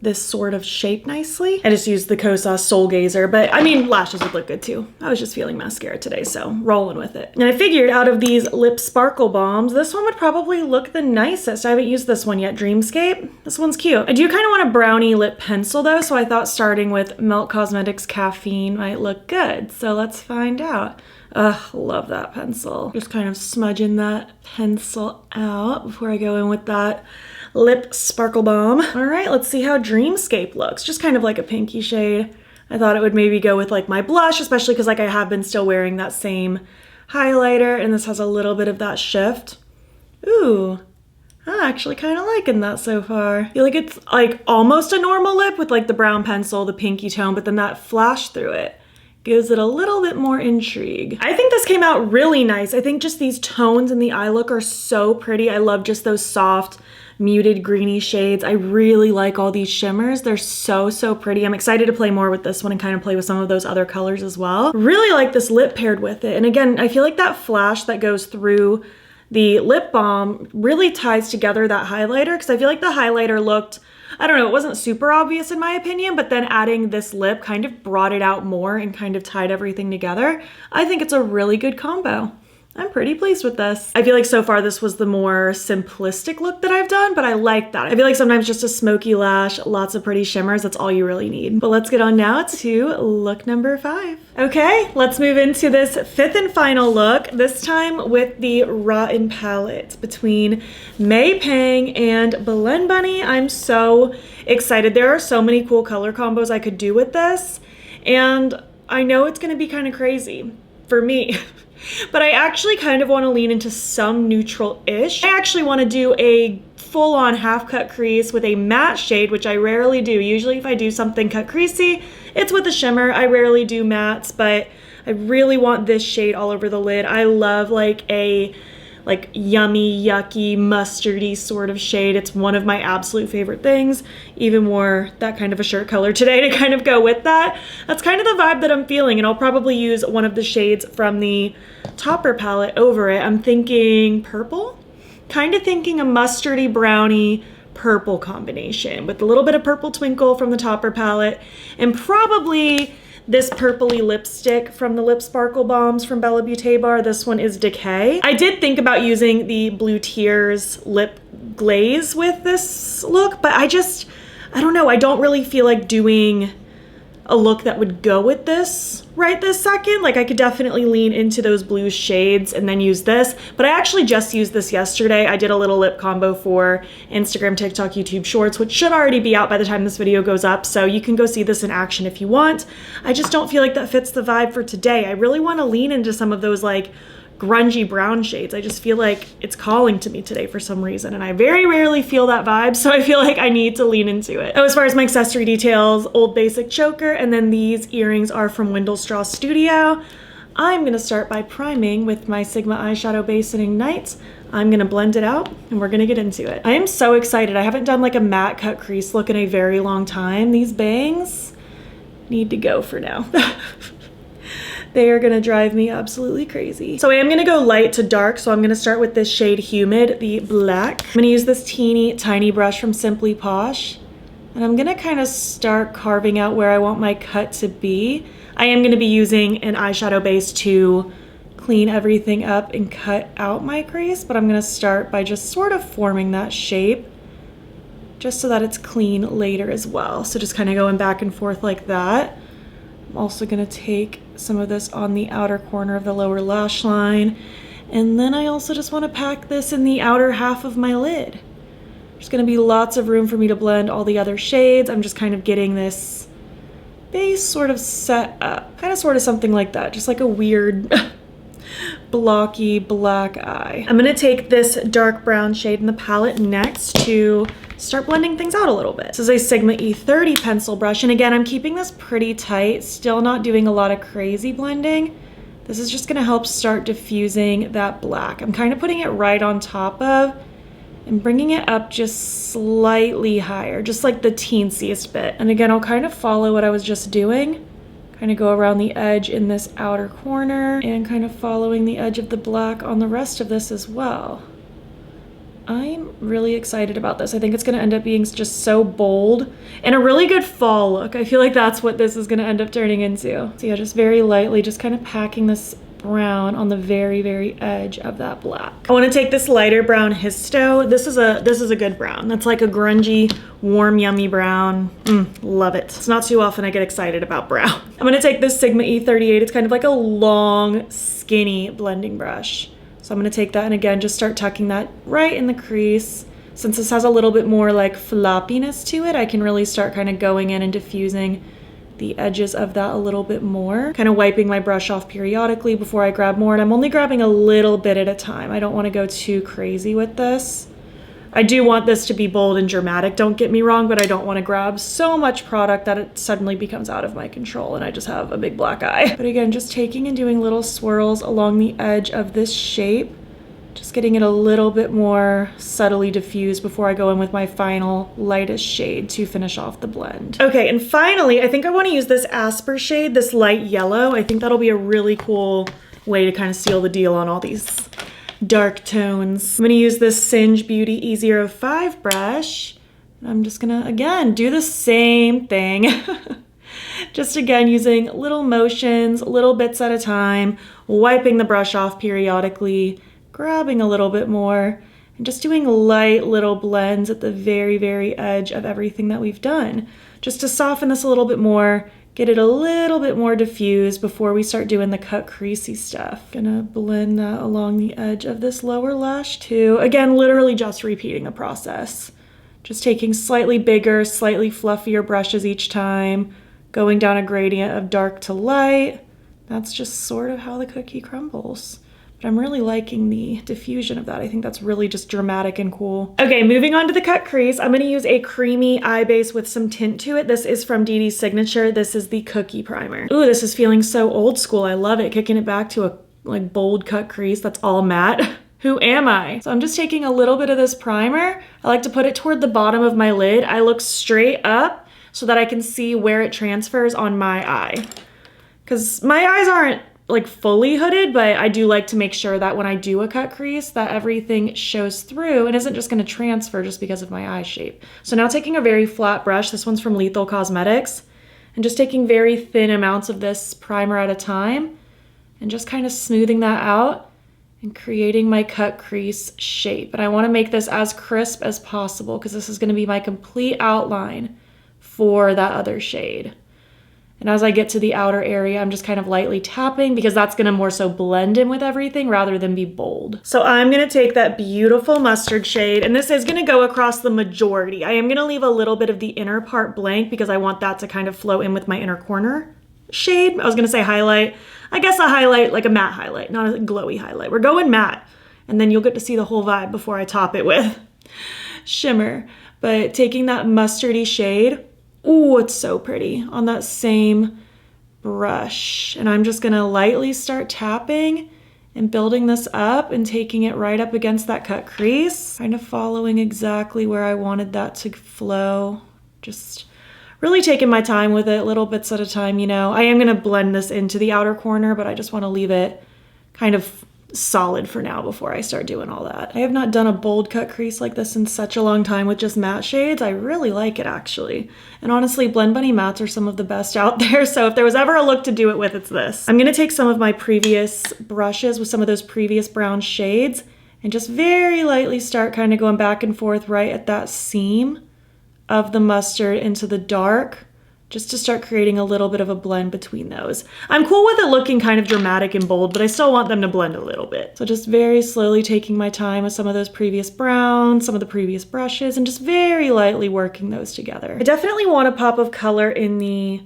this sort of shape nicely. I just used the Kosas Soul Gazer, but I mean, lashes would look good too. I was just feeling mascara today, so rolling with it. And I figured out of these lip sparkle bombs, this one would probably look the nicest. I haven't used this one yet, Dreamscape. This one's cute. I do kind of want a brownie lip pencil though, so I thought starting with Melt Cosmetics Caffeine might look good. So let's find out. Ugh, love that pencil. Just kind of smudging that pencil out before I go in with that lip sparkle bomb. All right, let's see how Dreamscape looks. Just kind of like a pinky shade. I thought it would maybe go with like my blush, especially because like I have been still wearing that same highlighter, and this has a little bit of that shift. Ooh, I'm actually kind of liking that so far. I feel like it's like almost a normal lip with like the brown pencil, the pinky tone, but then that flash through it gives it a little bit more intrigue. I think this came out really nice. I think just these tones in the eye look are so pretty. I love just those soft, muted greeny shades. I really like all these shimmers. They're so, so pretty. I'm excited to play more with this one and kind of play with some of those other colors as well. Really like this lip paired with it. And again, I feel like that flash that goes through the lip balm really ties together that highlighter, because I feel like the highlighter looked, I don't know, it wasn't super obvious in my opinion, but then adding this lip kind of brought it out more and kind of tied everything together. I think it's a really good combo. I'm pretty pleased with this. I feel like so far this was the more simplistic look that I've done, but I like that. I feel like sometimes just a smoky lash, lots of pretty shimmers, that's all you really need. But let's get on now to look number 5. Okay, let's move into this 5th and final look, this time with the Rotten palette between May Pang and Belen Bunny. I'm so excited. There are so many cool color combos I could do with this, and I know it's gonna be kind of crazy for me. But I actually kind of want to lean into some neutral-ish. I actually want to do a full-on half-cut crease with a matte shade, which I rarely do. Usually if I do something cut creasy, it's with a shimmer. I rarely do mattes, but I really want this shade all over the lid. I love like a yummy, yucky, mustardy sort of shade. It's one of my absolute favorite things. Even wore that kind of a shirt color today to kind of go with that. That's kind of the vibe that I'm feeling, and I'll probably use one of the shades from the Topper palette over it. I'm thinking purple? Kind of thinking a mustardy brownie purple combination with a little bit of purple twinkle from the Topper palette, and probably this purpley lipstick from the Lip Sparkle Bombs from Bella Beauté Bar. This one is Decay. I did think about using the Blue Tears lip glaze with this look, but I don't know. I don't really feel like doing a look that would go with this right this second. Like I could definitely lean into those blue shades and then use this, but I actually just used this yesterday. I did a little lip combo for Instagram, TikTok, YouTube Shorts, which should already be out by the time this video goes up, so you can go see this in action if you want. I just don't feel like that fits the vibe for today. I really want to lean into some of those like grungy brown shades. I just feel like it's calling to me today for some reason, and I very rarely feel that vibe, so I feel like I need to lean into it. Oh, as far as my accessory details, Old Basic choker, and then these earrings are from Windlestraw Studio. I'm gonna start by priming with my Sigma eyeshadow base and Ignite. I'm gonna blend it out and we're gonna get into it. I am so excited. I haven't done like a matte cut crease look in a very long time. These bangs need to go for now. They are gonna drive me absolutely crazy. So I am gonna go light to dark, so I'm gonna start with this shade Humid, the black. I'm gonna use this teeny tiny brush from Simply Posh, and I'm gonna kind of start carving out where I want my cut to be. I am gonna be using an eyeshadow base to clean everything up and cut out my crease, but I'm gonna start by just sort of forming that shape just so that it's clean later as well. So just kind of going back and forth like that. I'm also gonna take some of this on the outer corner of the lower lash line And then I also just want to pack this in the outer half of my lid. There's going to be lots of room for me to blend all the other shades. I'm just kind of getting this base sort of set up. Kind of sort of something like that, just like a weird blocky black eye. I'm going to take this dark brown shade in the palette next to start blending things out a little bit. This is a Sigma E30 pencil brush, and again, I'm keeping this pretty tight, still not doing a lot of crazy blending. This is just gonna help start diffusing that black. I'm kind of putting it right on top of and bringing it up just slightly higher, just like the teensiest bit. And again, I'll kind of follow what I was just doing, kind of go around the edge in this outer corner and kind of following the edge of the black on the rest of this as well. I'm really excited about this. I think it's gonna end up being just so bold and a really good fall look. I feel like that's what this is gonna end up turning into. So yeah, just very lightly, just kind of packing this brown on the very, very edge of that black. I wanna take this lighter brown Histo. This is a good brown. That's like a grungy, warm, yummy brown. Love it. It's not too often I get excited about brown. I'm gonna take this Sigma E38. It's kind of like a long, skinny blending brush. So I'm gonna take that and again, just start tucking that right in the crease. Since this has a little bit more like floppiness to it, I can really start kind of going in and diffusing the edges of that a little bit more. Kind of wiping my brush off periodically before I grab more, and I'm only grabbing a little bit at a time. I don't wanna go too crazy with this. I do want this to be bold and dramatic, don't get me wrong, but I don't wanna grab so much product that it suddenly becomes out of my control and I just have a big black eye. But again, just taking and doing little swirls along the edge of this shape, just getting it a little bit more subtly diffused before I go in with my final lightest shade to finish off the blend. Okay, and finally, I think I wanna use this Asper shade, this light yellow. I think that'll be a really cool way to kind of seal the deal on all these dark tones. I'm gonna use this Singe Beauty E05 brush. I'm just gonna, again, do the same thing. Just again, using little motions, little bits at a time, wiping the brush off periodically, grabbing a little bit more, and just doing light little blends at the very, very edge of everything that we've done. Just to soften this a little bit more, get it a little bit more diffused before we start doing the cut creasy stuff. Gonna blend that along the edge of this lower lash too. Again, literally just repeating the process. Just taking slightly bigger, slightly fluffier brushes each time, going down a gradient of dark to light. That's just sort of how the cookie crumbles. But I'm really liking the diffusion of that. I think that's really just dramatic and cool. Okay, moving on to the cut crease. I'm gonna use a creamy eye base with some tint to it. This is from DD's Signature. This is the Cookie Primer. Ooh, this is feeling so old school. I love it. Kicking it back to a like bold cut crease that's all matte. Who am I? So I'm just taking a little bit of this primer. I like to put it toward the bottom of my lid. I look straight up so that I can see where it transfers on my eye. Because my eyes aren't like fully hooded, but I do like to make sure that when I do a cut crease that everything shows through and isn't just gonna transfer just because of my eye shape. So now taking a very flat brush, this one's from Lethal Cosmetics, and just taking very thin amounts of this primer at a time and just kind of smoothing that out and creating my cut crease shape. And I wanna make this as crisp as possible because this is gonna be my complete outline for that other shade. And as I get to the outer area, I'm just kind of lightly tapping because that's gonna more so blend in with everything rather than be bold. So I'm gonna take that beautiful mustard shade, and this is gonna go across the majority. I am gonna leave a little bit of the inner part blank because I want that to kind of flow in with my inner corner shade. I was gonna say highlight. I guess a highlight, like a matte highlight, not a glowy highlight. We're going matte, and then you'll get to see the whole vibe before I top it with shimmer. But taking that mustardy shade, ooh, it's so pretty on that same brush. And I'm just gonna lightly start tapping and building this up and taking it right up against that cut crease, kind of following exactly where I wanted that to flow. Just really taking my time with it, little bits at a time, you know. I am gonna blend this into the outer corner, but I just wanna leave it kind of solid for now before I start doing all that. I have not done a bold cut crease like this in such a long time with just matte shades. I really like it actually. And honestly, Blend Bunny mattes are some of the best out there. So if there was ever a look to do it with, it's this. I'm gonna take some of my previous brushes with some of those previous brown shades and just very lightly start kind of going back and forth right at that seam of the mustard into the dark, just to start creating a little bit of a blend between those. I'm cool with it looking kind of dramatic and bold, but I still want them to blend a little bit. So just very slowly taking my time with some of those previous browns, some of the previous brushes, and just very lightly working those together. I definitely want a pop of color in the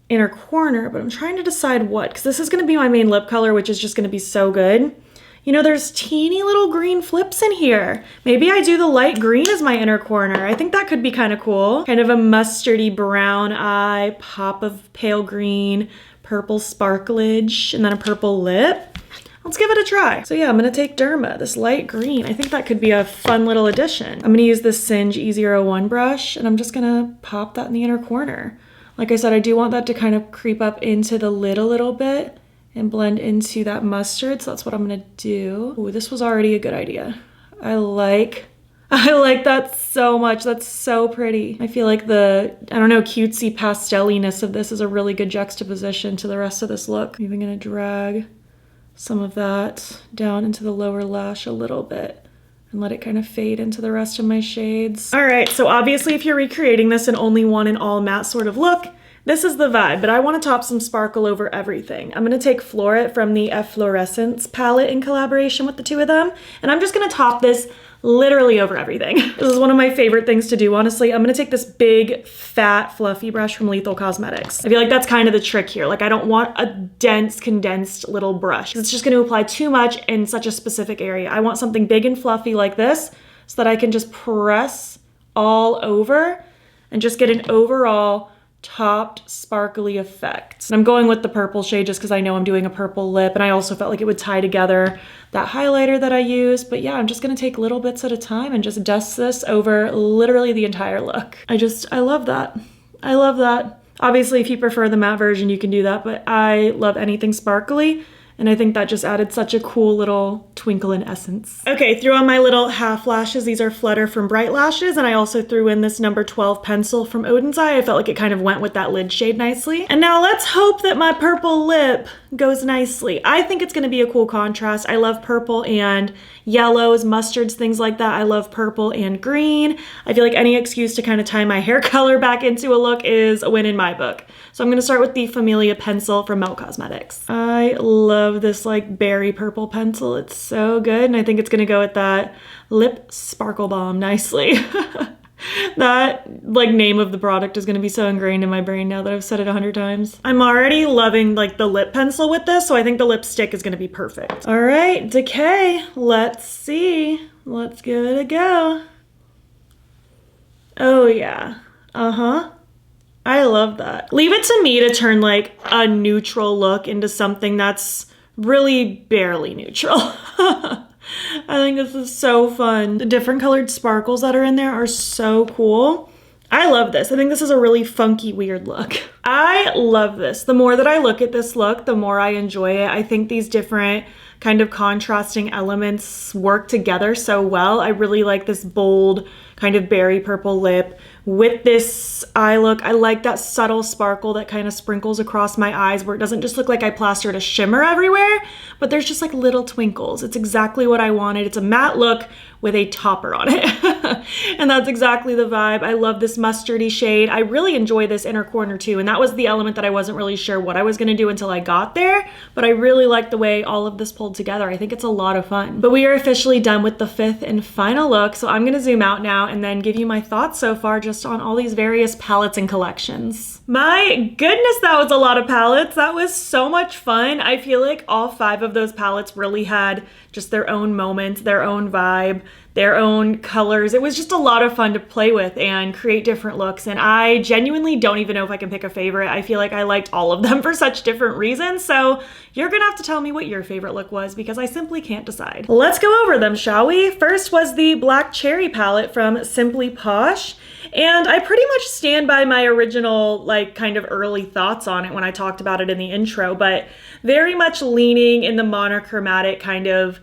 inner corner, but I'm trying to decide what, because this is gonna be my main lip color, which is just gonna be so good. You know, there's teeny little green flips in here. Maybe I do the light green as my inner corner. I think that could be kind of cool. Kind of a mustardy brown eye, pop of pale green, purple sparklage, and then a purple lip. Let's give it a try. So yeah, I'm gonna take Derma, this light green. I think that could be a fun little addition. I'm gonna use this Singe E01 brush, and I'm just gonna pop that in the inner corner. Like I said, I do want that to kind of creep up into the lid a little bit and blend into that mustard, so that's what I'm gonna do. Ooh, this was already a good idea. I like that so much. That's so pretty. I feel like the, I don't know, cutesy pasteliness of this is a really good juxtaposition to the rest of this look. I'm even gonna drag some of that down into the lower lash a little bit and let it kind of fade into the rest of my shades. All right, so obviously if you're recreating this and only want an all matte sort of look, this is the vibe, but I want to top some sparkle over everything. I'm going to take Floret from the Efflorescence palette in collaboration with the two of them, and I'm just going to top this literally over everything. This is one of my favorite things to do, honestly. I'm going to take this big, fat, fluffy brush from Lethal Cosmetics. I feel like that's kind of the trick here. Like, I don't want a dense, condensed little brush. It's just going to apply too much in such a specific area. I want something big and fluffy like this so that I can just press all over and just get an overall topped sparkly effect. And I'm going with the purple shade just because I know I'm doing a purple lip, and I also felt like it would tie together that highlighter that I used. But yeah, I'm just gonna take little bits at a time and just dust this over literally the entire look. I love that. I love that. Obviously, if you prefer the matte version, you can do that, but I love anything sparkly. And I think that just added such a cool little twinkle in essence. Okay, threw on my little half lashes. These are Flutter from Bright Lashes. And I also threw in this number 12 pencil from Odin's Eye. I felt like it kind of went with that lid shade nicely. And now let's hope that my purple lip goes nicely. I think it's gonna be a cool contrast. I love purple and yellows, mustards, things like that. I love purple and green. I feel like any excuse to kind of tie my hair color back into a look is a win in my book. So I'm gonna start with the Familia pencil from Melt Cosmetics. I love this like berry purple pencil. It's so good, and I think it's gonna go with that lip sparkle bomb nicely. That like name of the product is gonna be so ingrained in my brain now that I've said it 100 times. I'm already loving like the lip pencil with this, so I think the lipstick is gonna be perfect. All right, Decay, let's see. Let's give it a go. Oh yeah, I love that. Leave it to me to turn like a neutral look into something that's really barely neutral. I think this is so fun. The different colored sparkles that are in there are so cool. I love this. I think this is a really funky, weird look. I love this. The more that I look at this look, the more I enjoy it. I think these different kind of contrasting elements work together so well. I really like this bold kind of berry purple lip with this eye look. I like that subtle sparkle that kind of sprinkles across my eyes where it doesn't just look like I plastered a shimmer everywhere, but there's just like little twinkles. It's exactly what I wanted. It's a matte look with a topper on it. And that's exactly the vibe. I love this mustardy shade. I really enjoy this inner corner too. And that was the element that I wasn't really sure what I was gonna do until I got there, but I really like the way all of this pulled together. I think it's a lot of fun. But we are officially done with the fifth and final look. So I'm gonna zoom out now and then give you my thoughts so far just on all these various palettes and collections. My goodness, that was a lot of palettes. That was so much fun. I feel like all 5 of those palettes really had just their own moment, their own vibe, their own colors. It was just a lot of fun to play with and create different looks. And I genuinely don't even know if I can pick a favorite. I feel like I liked all of them for such different reasons. So you're gonna have to tell me what your favorite look was because I simply can't decide. Let's go over them, shall we? First was the Black Cherry palette from Simply Posh. And I pretty much stand by my original, like, kind of early thoughts on it when I talked about it in the intro, but very much leaning in the monochromatic kind of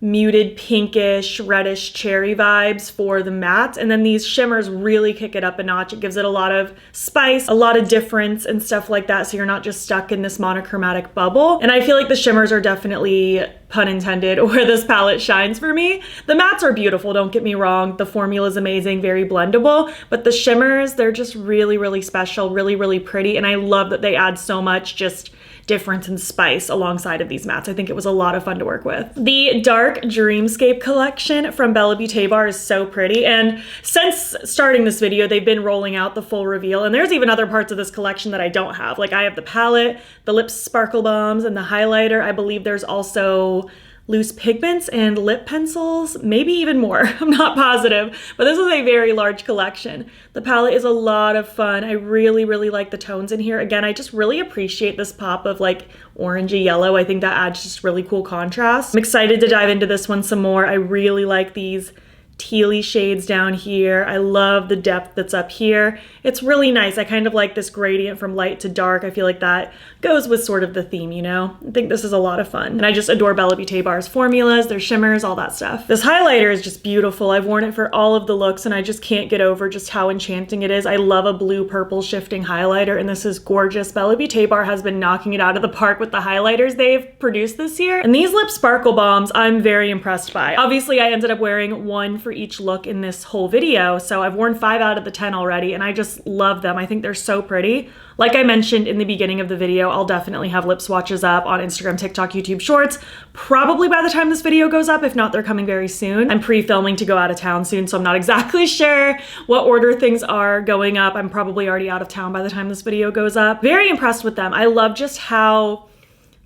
muted pinkish, reddish cherry vibes for the matte. And then these shimmers really kick it up a notch. It gives it a lot of spice, a lot of difference and stuff like that. So you're not just stuck in this monochromatic bubble. And I feel like the shimmers are definitely pun intended, where this palette shines for me. The mattes are beautiful, don't get me wrong. The formula is amazing, very blendable, but the shimmers, they're just really, really special, really, really pretty. And I love that they add so much just difference and spice alongside of these mattes. I think it was a lot of fun to work with. The dark Dreamscape collection from Bella Beauté Bar is so pretty. And since starting this video, they've been rolling out the full reveal. And there's even other parts of this collection that I don't have. Like I have the palette, the lip sparkle bombs, and the highlighter. I believe there's also loose pigments and lip pencils, maybe even more. I'm not positive, but this is a very large collection. The palette is a lot of fun. I really, really like the tones in here. Again, I just really appreciate this pop of like orangey yellow. I think that adds just really cool contrast. I'm excited to dive into this one some more. I really like these tealy shades down here. I love the depth that's up here. It's really nice. I kind of like this gradient from light to dark. I feel like that goes with sort of the theme, you know? I think this is a lot of fun. And I just adore Bella Beauté Bar's formulas, their shimmers, all that stuff. This highlighter is just beautiful. I've worn it for all of the looks and I just can't get over just how enchanting it is. I love a blue-purple shifting highlighter and this is gorgeous. Bella Beauté Bar has been knocking it out of the park with the highlighters they've produced this year. And these lip sparkle bombs, I'm very impressed by. Obviously, I ended up wearing one for each look in this whole video, so I've worn 5 out of the 10 already and I just love them. I think they're so pretty. Like I mentioned in the beginning of the video, I'll definitely have lip swatches up on Instagram, TikTok, YouTube Shorts, probably by the time this video goes up. If not, they're coming very soon. I'm pre-filming to go out of town soon, so I'm not exactly sure what order things are going up. I'm probably already out of town by the time this video goes up. Very impressed with them. I love just how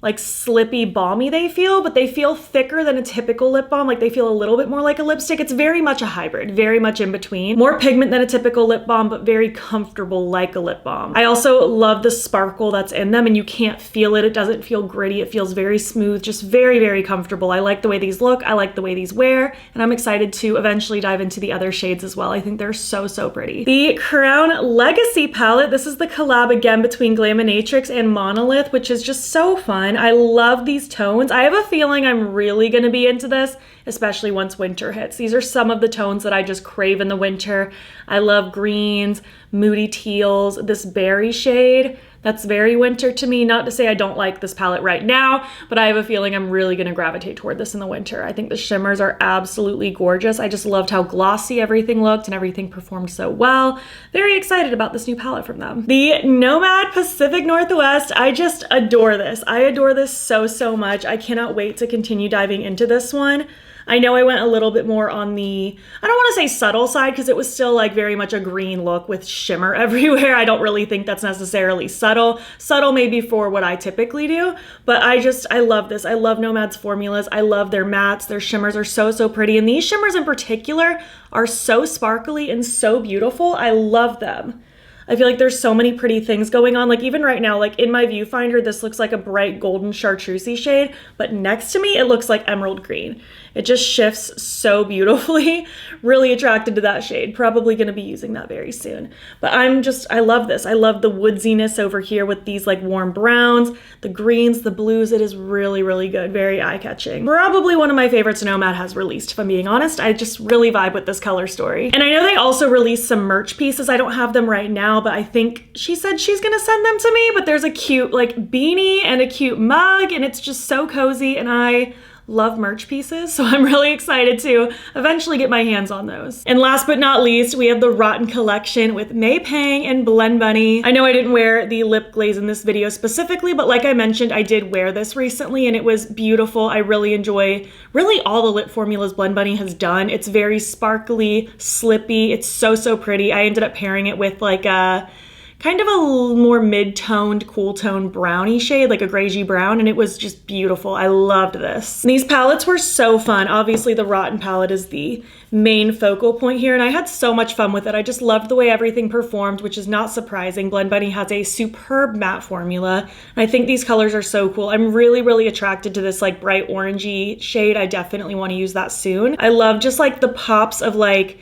like slippy balmy they feel, but they feel thicker than a typical lip balm. Like they feel a little bit more like a lipstick. It's very much a hybrid, very much in between. More pigment than a typical lip balm, but very comfortable like a lip balm. I also love the sparkle that's in them and you can't feel it. It doesn't feel gritty. It feels very smooth, just very, very comfortable. I like the way these look. I like the way these wear, and I'm excited to eventually dive into the other shades as well. I think they're so, so pretty. The Crown Legacy palette, this is the collab again between Glaminatrix and Monolith, which is just so fun. I love these tones. I have a feeling I'm really gonna be into this, especially once winter hits. These are some of the tones that I just crave in the winter. I love greens, moody teals, this berry shade. That's very winter to me. Not to say I don't like this palette right now, but I have a feeling I'm really gonna gravitate toward this in the winter. I think the shimmers are absolutely gorgeous. I just loved how glossy everything looked and everything performed so well. Very excited about this new palette from them. The Nomad Pacific Northwest, I just adore this. I adore this so, so much. I cannot wait to continue diving into this one. I know I went a little bit more on the, I don't want to say subtle side because it was still like very much a green look with shimmer everywhere. I don't really think that's necessarily subtle. Subtle maybe for what I typically do, but I love this. I love Nomad's formulas. I love their mattes. Their shimmers are so, so pretty. And these shimmers in particular are so sparkly and so beautiful. I love them. I feel like there's so many pretty things going on. Like even right now, like in my viewfinder, this looks like a bright golden chartreuse shade, but next to me, it looks like emerald green. It just shifts so beautifully. Really attracted to that shade. Probably gonna be using that very soon. But I love this. I love the woodsiness over here with these like warm browns, the greens, the blues. It is really, really good. Very eye-catching. Probably one of my favorites Nomad has released, if I'm being honest. I just really vibe with this color story. And I know they also released some merch pieces. I don't have them right now, but I think she said she's gonna send them to me, but there's a cute like beanie and a cute mug and it's just so cozy and I love merch pieces, so I'm really excited to eventually get my hands on those. And last but not least, we have the Rotten Collection with May Pang and Blend Bunny. I know I didn't wear the lip glaze in this video specifically, but like I mentioned, I did wear this recently and it was beautiful. I really enjoy really all the lip formulas Blend Bunny has done. It's very sparkly, slippy. It's so, so pretty. I ended up pairing it with like a kind of a more mid-toned, cool tone brownie shade, like a grayy brown, and it was just beautiful. I loved this. And these palettes were so fun. Obviously, the Rotten palette is the main focal point here, and I had so much fun with it. I just loved the way everything performed, which is not surprising. Blend Bunny has a superb matte formula, and I think these colors are so cool. I'm really, really attracted to this like bright orangey shade. I definitely want to use that soon. I love just like the pops of like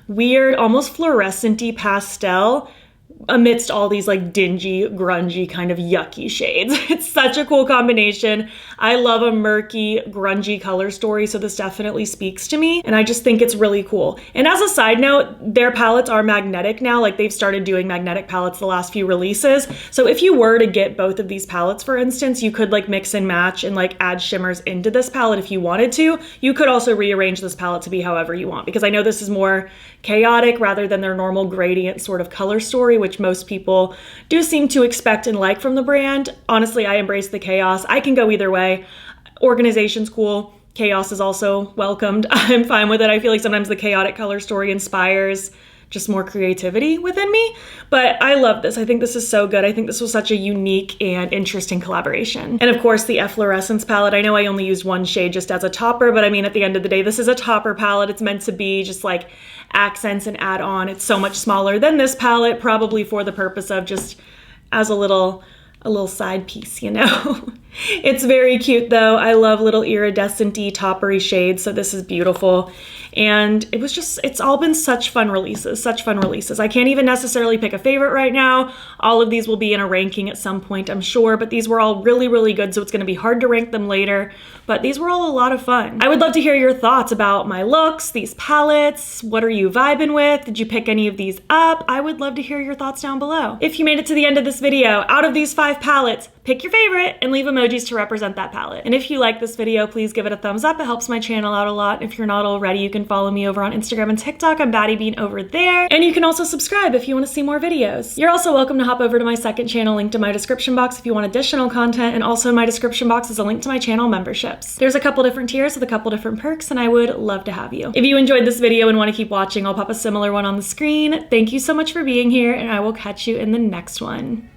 weird, almost fluorescent-y pastel amidst all these like dingy, grungy, kind of yucky shades. It's such a cool combination. I love a murky, grungy color story, so this definitely speaks to me, and I just think it's really cool. And as a side note, their palettes are magnetic now. Like, they've started doing magnetic palettes the last few releases. So if you were to get both of these palettes, for instance, you could like mix and match and like add shimmers into this palette if you wanted to. You could also rearrange this palette to be however you want, because I know this is more chaotic rather than their normal gradient sort of color story, which most people do seem to expect and like from the brand. Honestly, I embrace the chaos. I can go either way. Organization's cool. Chaos is also welcomed. I'm fine with it. I feel like sometimes the chaotic color story inspires just more creativity within me, but I love this. I think this is so good. I think this was such a unique and interesting collaboration. And of course, the Efflorescence palette. I know I only used one shade just as a topper, but I mean, at the end of the day, this is a topper palette. It's meant to be just like accents and add on. It's so much smaller than this palette, probably for the purpose of just as a little side piece, you know? It's very cute though. I love little iridescent-y toppery shades, so this is beautiful. And it's all been such fun releases. I can't even necessarily pick a favorite right now. All of these will be in a ranking at some point, I'm sure, but these were all really, really good, so it's gonna be hard to rank them later, but these were all a lot of fun. I would love to hear your thoughts about my looks, these palettes. What are you vibing with? Did you pick any of these up? I would love to hear your thoughts down below. If you made it to the end of this video, out of these 5 palettes, pick your favorite and leave emojis to represent that palette. And if you like this video, please give it a thumbs up. It helps my channel out a lot. If you're not already, you can follow me over on Instagram and TikTok. I'm battybean over there. And you can also subscribe if you want to see more videos. You're also welcome to hop over to my second channel, linked in my description box if you want additional content. And also in my description box is a link to my channel memberships. There's a couple different tiers with a couple different perks, and I would love to have you. If you enjoyed this video and want to keep watching, I'll pop a similar one on the screen. Thank you so much for being here, and I will catch you in the next one.